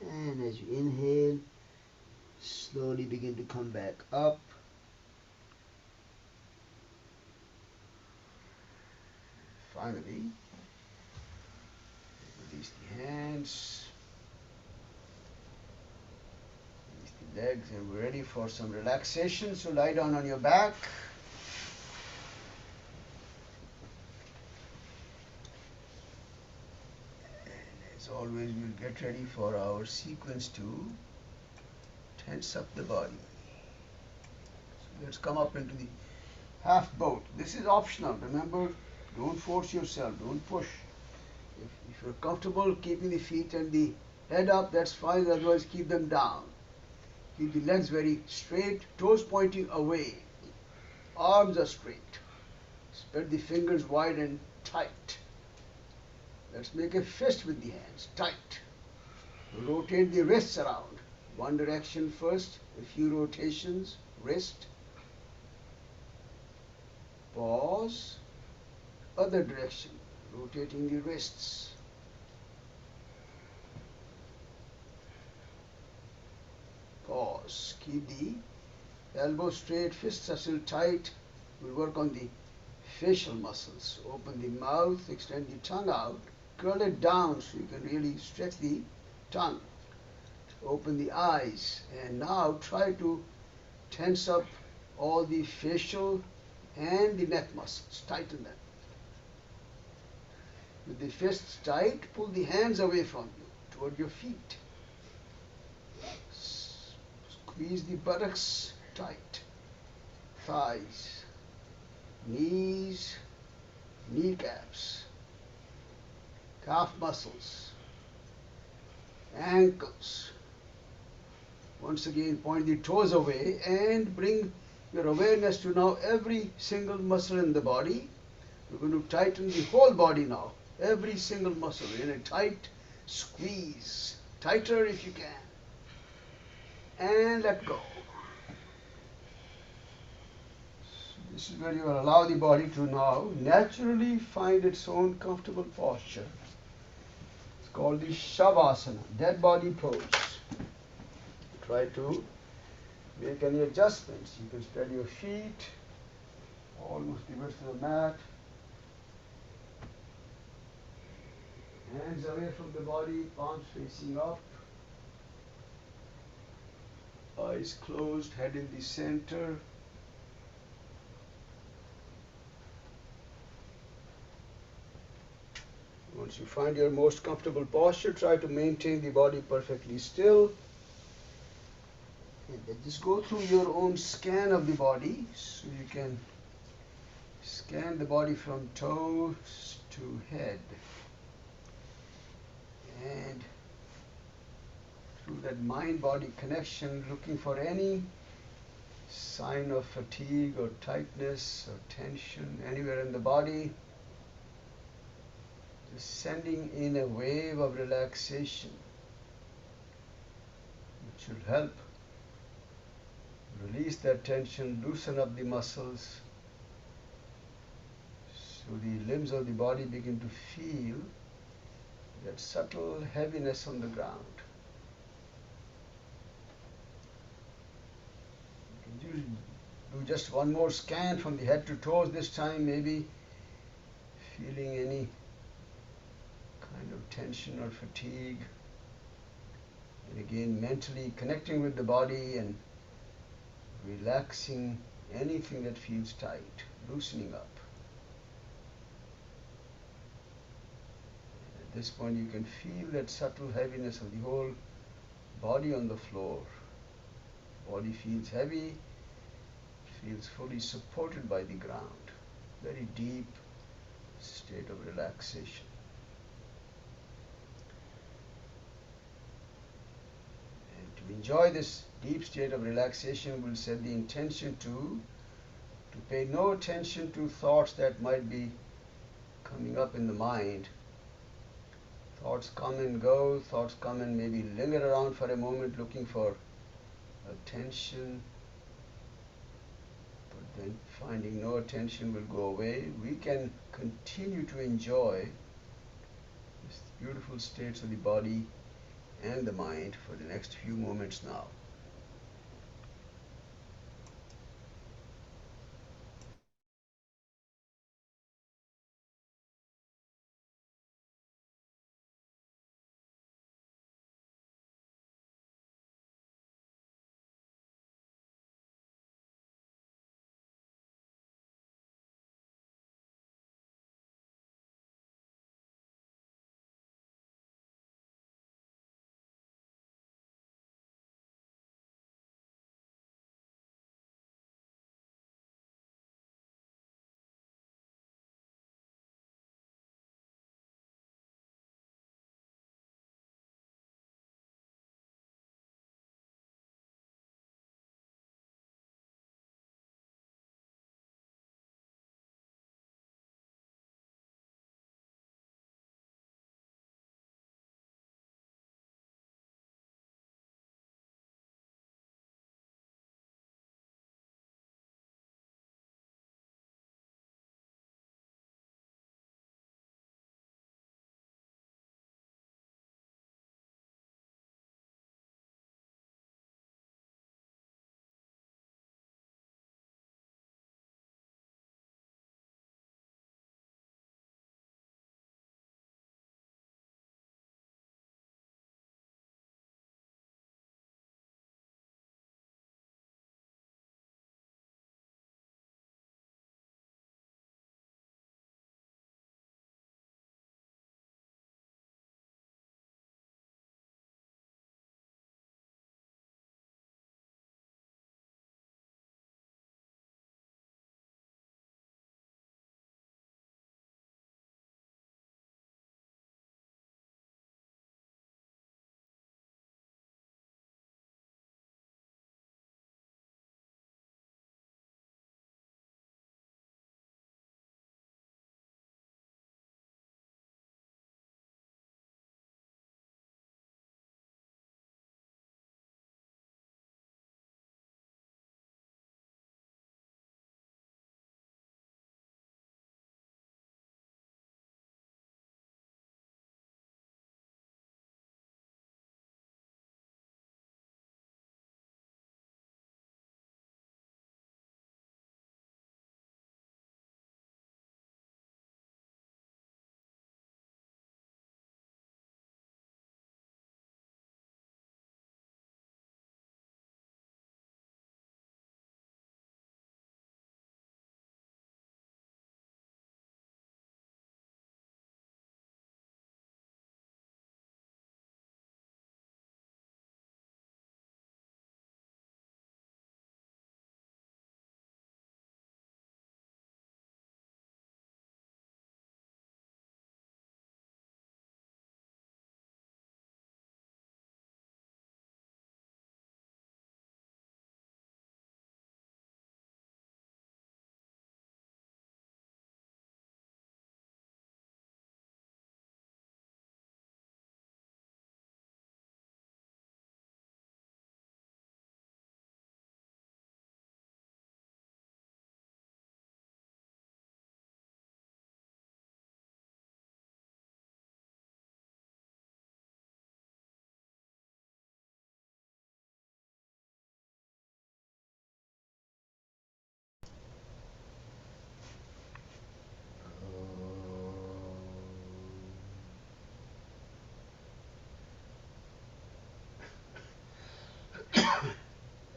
And as you inhale, slowly begin to come back up. Finally, release the hands, release the legs, and we're ready for some relaxation. So lie down on your back. And as always, we'll get ready for our sequence 2. Tense up the body. So let's come up into the half boat. This is optional. Remember, don't force yourself. Don't push. If you're comfortable keeping the feet and the head up, that's fine. Otherwise, keep them down. Keep the legs very straight, toes pointing away. Arms are straight. Spread the fingers wide and tight. Let's make a fist with the hands, tight. Rotate the wrists around. One direction first, a few rotations, wrist. Pause. Other direction, rotating the wrists. Pause. Keep the elbows straight, fists are still tight. We'll work on the facial muscles. Open the mouth, extend the tongue out, curl it down so you can really stretch the tongue. Open the eyes, and now try to tense up all the facial and the neck muscles. Tighten them. With the fists tight, pull the hands away from you toward your feet. Squeeze the buttocks tight, thighs, knees, kneecaps, calf muscles, ankles. Once again, point the toes away and bring your awareness to now every single muscle in the body. We're going to tighten the whole body now. Every single muscle in a tight squeeze. Tighter if you can. And let go. This is where you will allow the body to now naturally find its own comfortable posture. It's called the Shavasana, dead body pose. Try to make any adjustments. You can spread your feet almost the width of the mat. Hands away from the body, palms facing up. Eyes closed, head in the center. Once you find your most comfortable posture, try to maintain the body perfectly still. And then just go through your own scan of the body, so you can scan the body from toes to head. And through that mind-body connection, looking for any sign of fatigue or tightness or tension anywhere in the body. Just sending in a wave of relaxation, which will help release that tension, loosen up the muscles, so the limbs of the body begin to feel that subtle heaviness on the ground. You can do just one more scan from the head to toes this time, maybe feeling any kind of tension or fatigue. And again, mentally connecting with the body and relaxing anything that feels tight, loosening up. At this point, you can feel that subtle heaviness of the whole body on the floor. Body feels heavy, feels fully supported by the ground. Very deep state of relaxation. And to enjoy this deep state of relaxation, we'll set the intention to pay no attention to thoughts that might be coming up in the mind. Thoughts come and go, thoughts come and maybe linger around for a moment looking for attention, but then finding no attention will go away. We can continue to enjoy these beautiful states of the body and the mind for the next few moments now.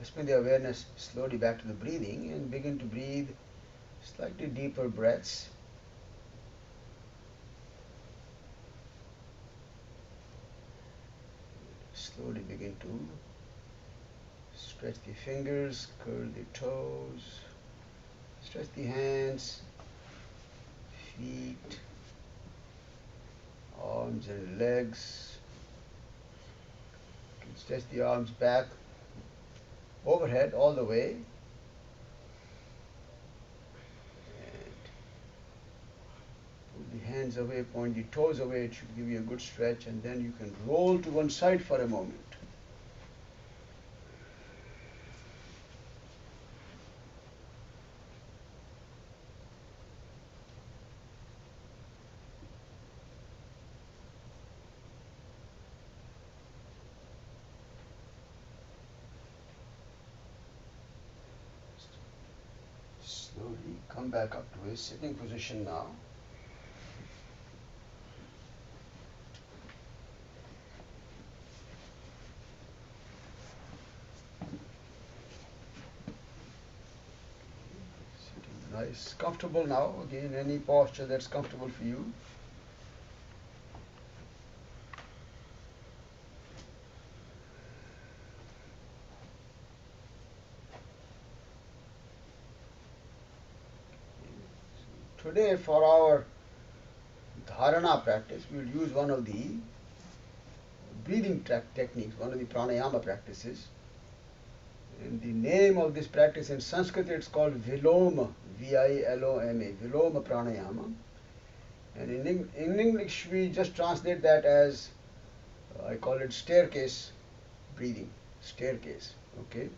Just bring the awareness slowly back to the breathing and begin to breathe slightly deeper breaths. Slowly begin to stretch the fingers, curl the toes, stretch the hands, feet, arms and legs. You can stretch the arms back overhead all the way. And pull the hands away, point the toes away. It should give you a good stretch, and then you can roll to one side for a moment. Slowly come back up to a sitting position now. Sitting nice, comfortable now. Again, any posture that's comfortable for you. Today, for our dharana practice, we will use one of the breathing techniques, one of the pranayama practices. And the name of this practice in Sanskrit, it's called Viloma, V-I-L-O-M-A, Viloma pranayama. And in English, we just translate that as, I call it staircase breathing, staircase, okay?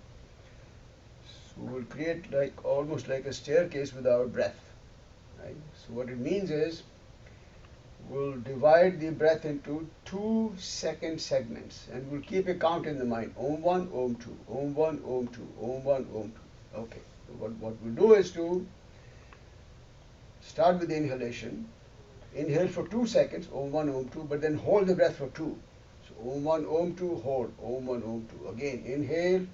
So we'll create like almost like a staircase with our breath, right? So what it means is, we'll divide the breath into 2-second segments, and we'll keep a count in the mind. Om 1, Om 2, Om 1, Om 2, Om 1, Om 2. Okay. So what we'll do is to start with the inhalation. Inhale for 2 seconds, Om 1, Om 2, but then hold the breath for 2. So Om 1, Om 2, hold. Om 1, Om 2. Again, inhale,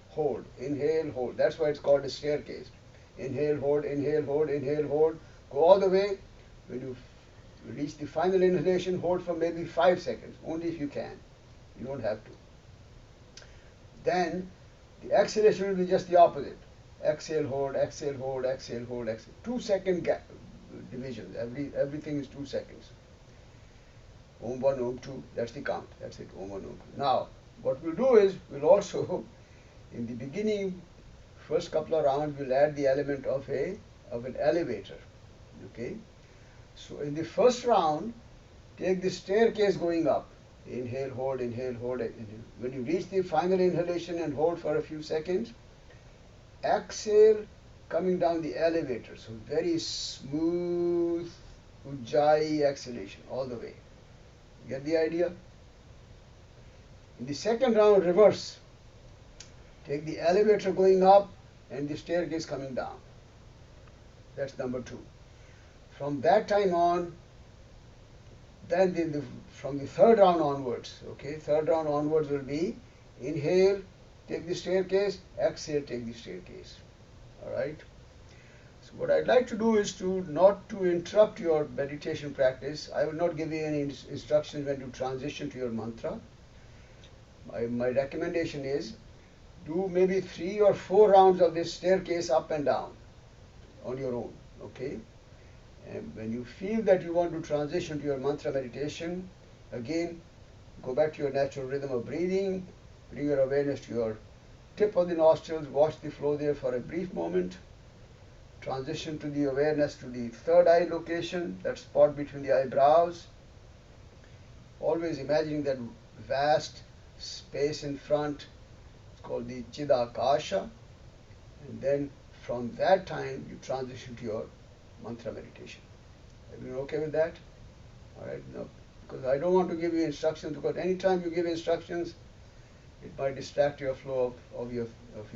hold. Inhale, hold. That's why it's called a staircase. Inhale, hold, inhale, hold, inhale, hold. Go all the way. When you reach the final inhalation, hold for maybe 5 seconds, only if you can. You don't have to. Then the exhalation will be just the opposite. Exhale, hold, exhale, hold, exhale, hold, exhale. 2-second gap divisions. Everything is 2 seconds. Om 1, Om 2, that's the count. That's it, Om 1, Om 2. Now, what we'll do is, we'll also, in the beginning, first couple of rounds, we'll add the element of an elevator. Okay? So in the first round, take the staircase going up. Inhale, hold, inhale, hold. Inhale. When you reach the final inhalation and hold for a few seconds, exhale, coming down the elevator. So very smooth, ujjayi exhalation all the way. Get the idea? In the second round, reverse. Take the elevator going up and the staircase coming down. That's number 2. From that time on, then from the third round onwards, okay, third round onwards will be inhale, take the staircase, exhale, take the staircase. All right. So what I'd like to do is not to interrupt your meditation practice. I will not give you any instructions when to transition to your mantra. My recommendation is do maybe 3 or 4 rounds of this staircase up and down on your own, okay? And when you feel that you want to transition to your mantra meditation, again, go back to your natural rhythm of breathing, bring your awareness to your tip of the nostrils, watch the flow there for a brief moment, transition to the awareness to the third eye location, that spot between the eyebrows, always imagining that vast space in front. It's called the Chidakasha, and then from that time you transition to your mantra meditation. Everyone okay with that? All right. No, because I don't want to give you instructions, because anytime you give instructions, it might distract your flow of your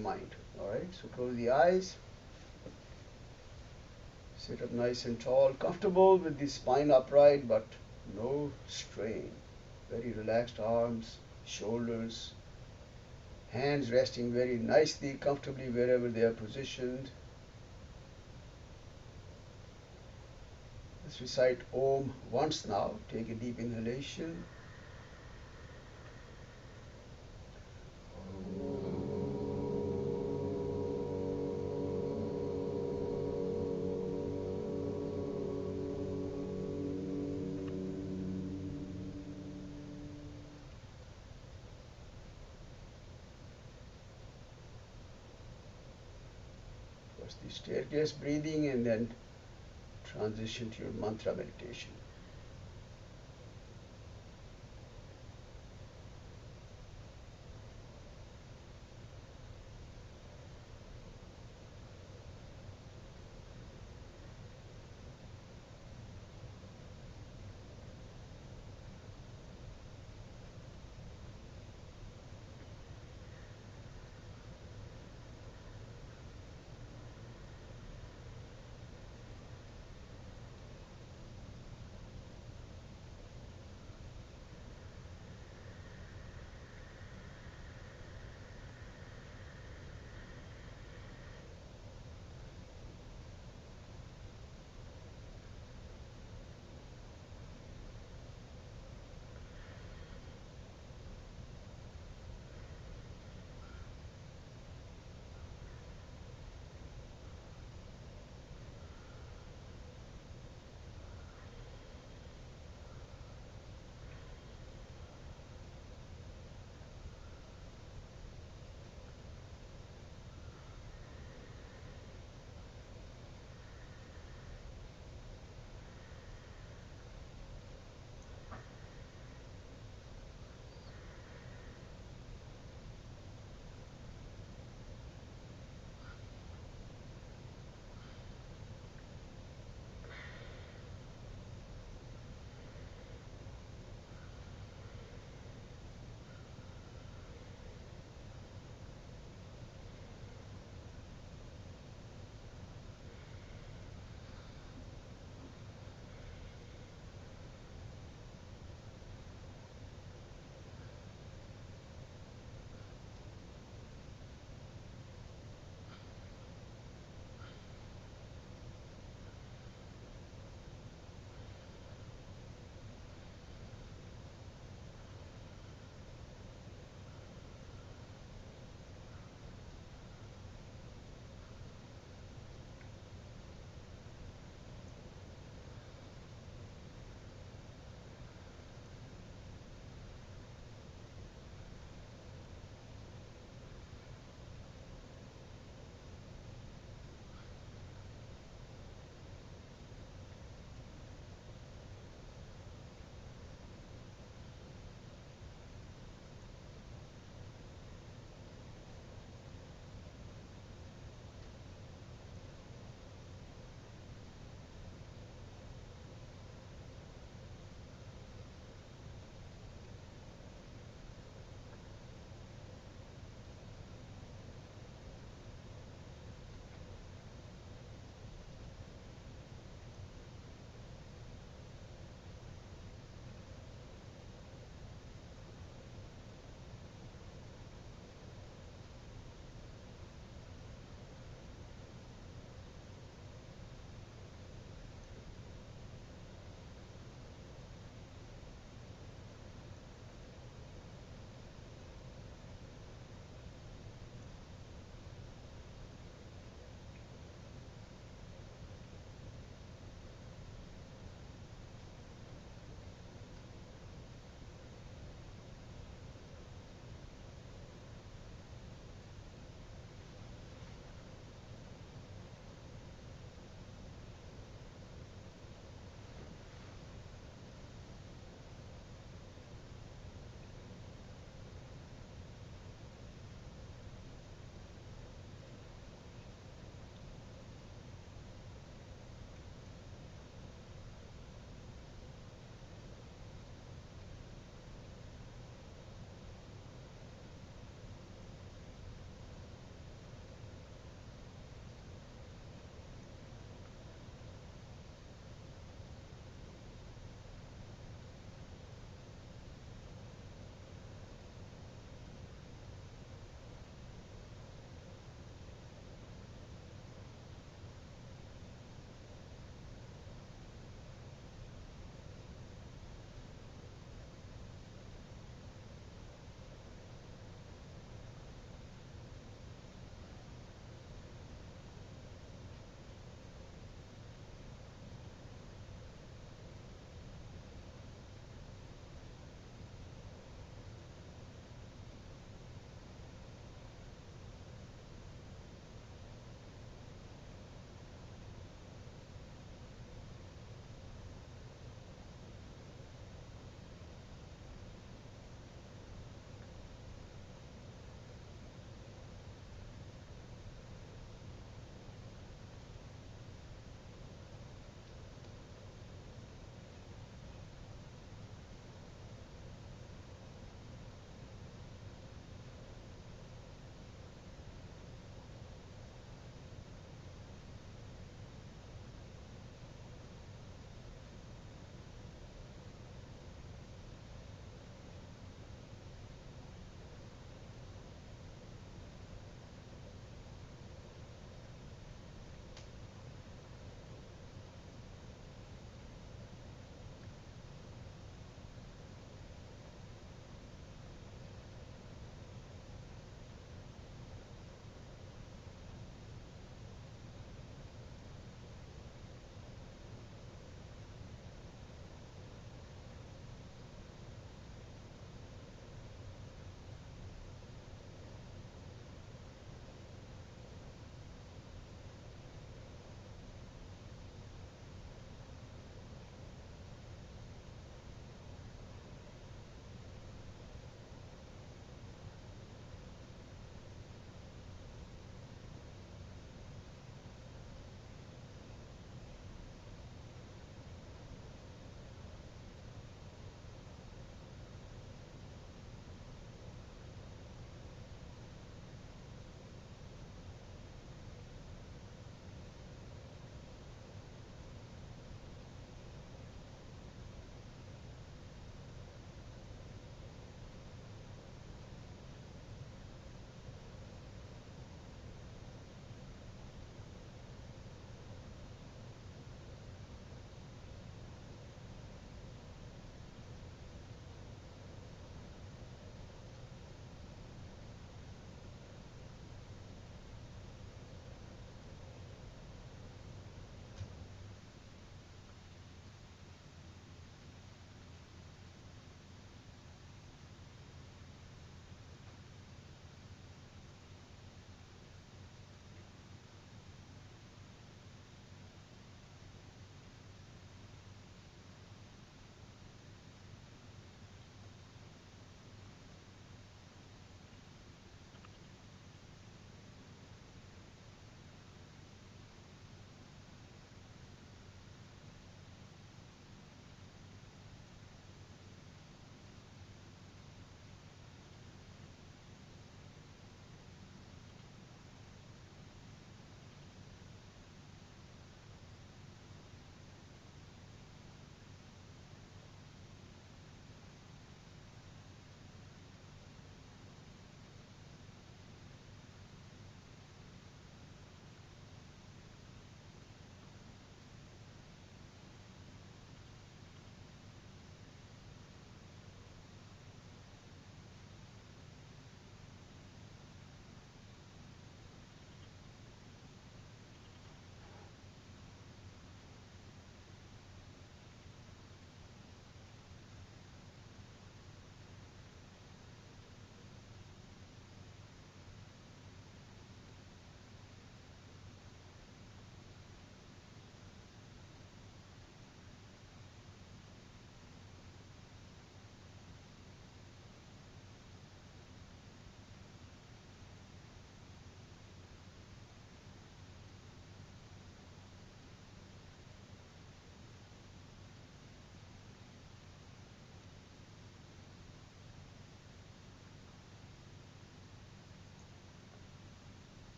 mind. All right. So close the eyes. Sit up nice and tall, comfortable with the spine upright, but no strain. Very relaxed arms, shoulders, Hands resting very nicely, comfortably wherever they are positioned. Let's recite Om once now. Take a deep inhalation. First the staircase breathing and then transition to your mantra meditation.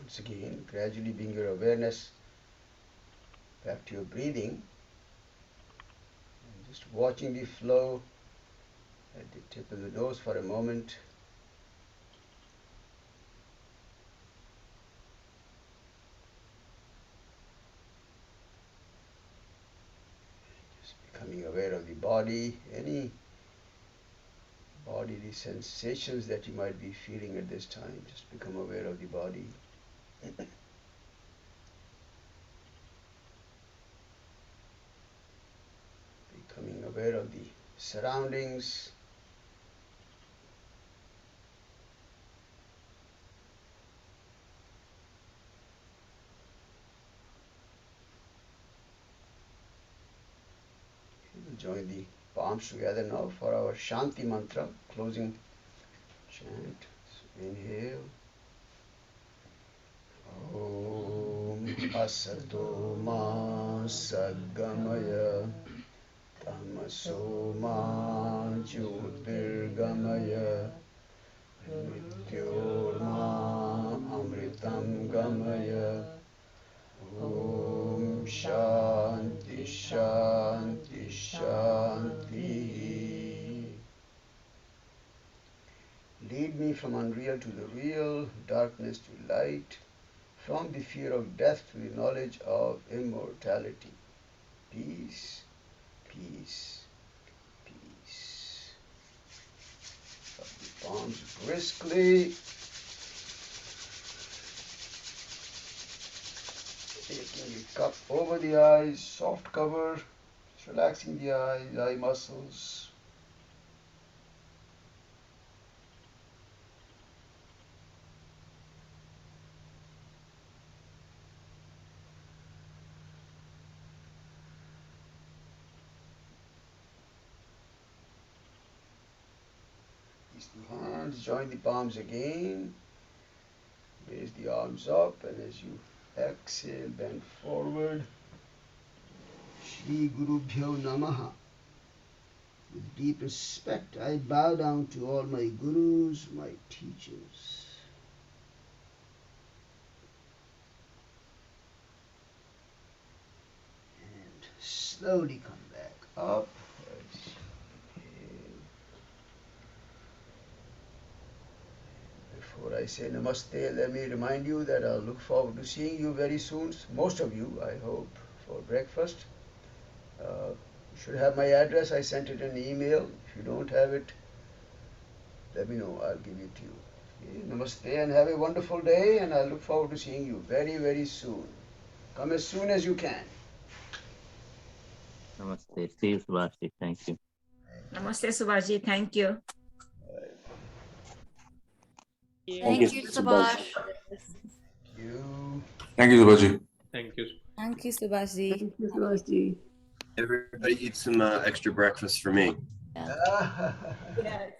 Once again, gradually bring your awareness back to your breathing. And just watching the flow at the tip of the nose for a moment. Just becoming aware of the body, any bodily sensations that you might be feeling at this time. Just become aware of the body. Becoming aware of the surroundings. We'll join the palms together now for our Shanti mantra, closing chant. So inhale. Om Asato Ma Sadgamaya Tamaso Ma Jyotirgamaya Mrityorma Amritam Gamaya. Om Shanti Shanti Shanti. Lead me from unreal to the real, darkness to light, from the fear of death to the knowledge of immortality. Peace, peace, peace. Rub the palms briskly. Taking the cup over the eyes, soft cover, just relaxing the eyes, eye muscles. These two hands, join the palms again. Raise the arms up, and as you exhale, bend forward. Shri Guru Bhyo Namaha. With deep respect, I bow down to all my gurus, my teachers. And slowly come back up. Before I say namaste, let me remind you that I'll look forward to seeing you very soon. Most of you, I hope, for breakfast. You should have my address. I sent it in an email. If you don't have it, let me know. I'll give it to you. Okay, namaste and have a wonderful day, and I look forward to seeing you very, very soon. Come as soon as you can. Namaste. See you, Subhashi. Thank you. Namaste, Subhashi. Thank you. Thank you, Subhash. You. Thank you, Subhaji. Thank you. Thank you, Subhashi. Thank you, Subhashi. Everybody eat some extra breakfast for me. Yeah. Yeah.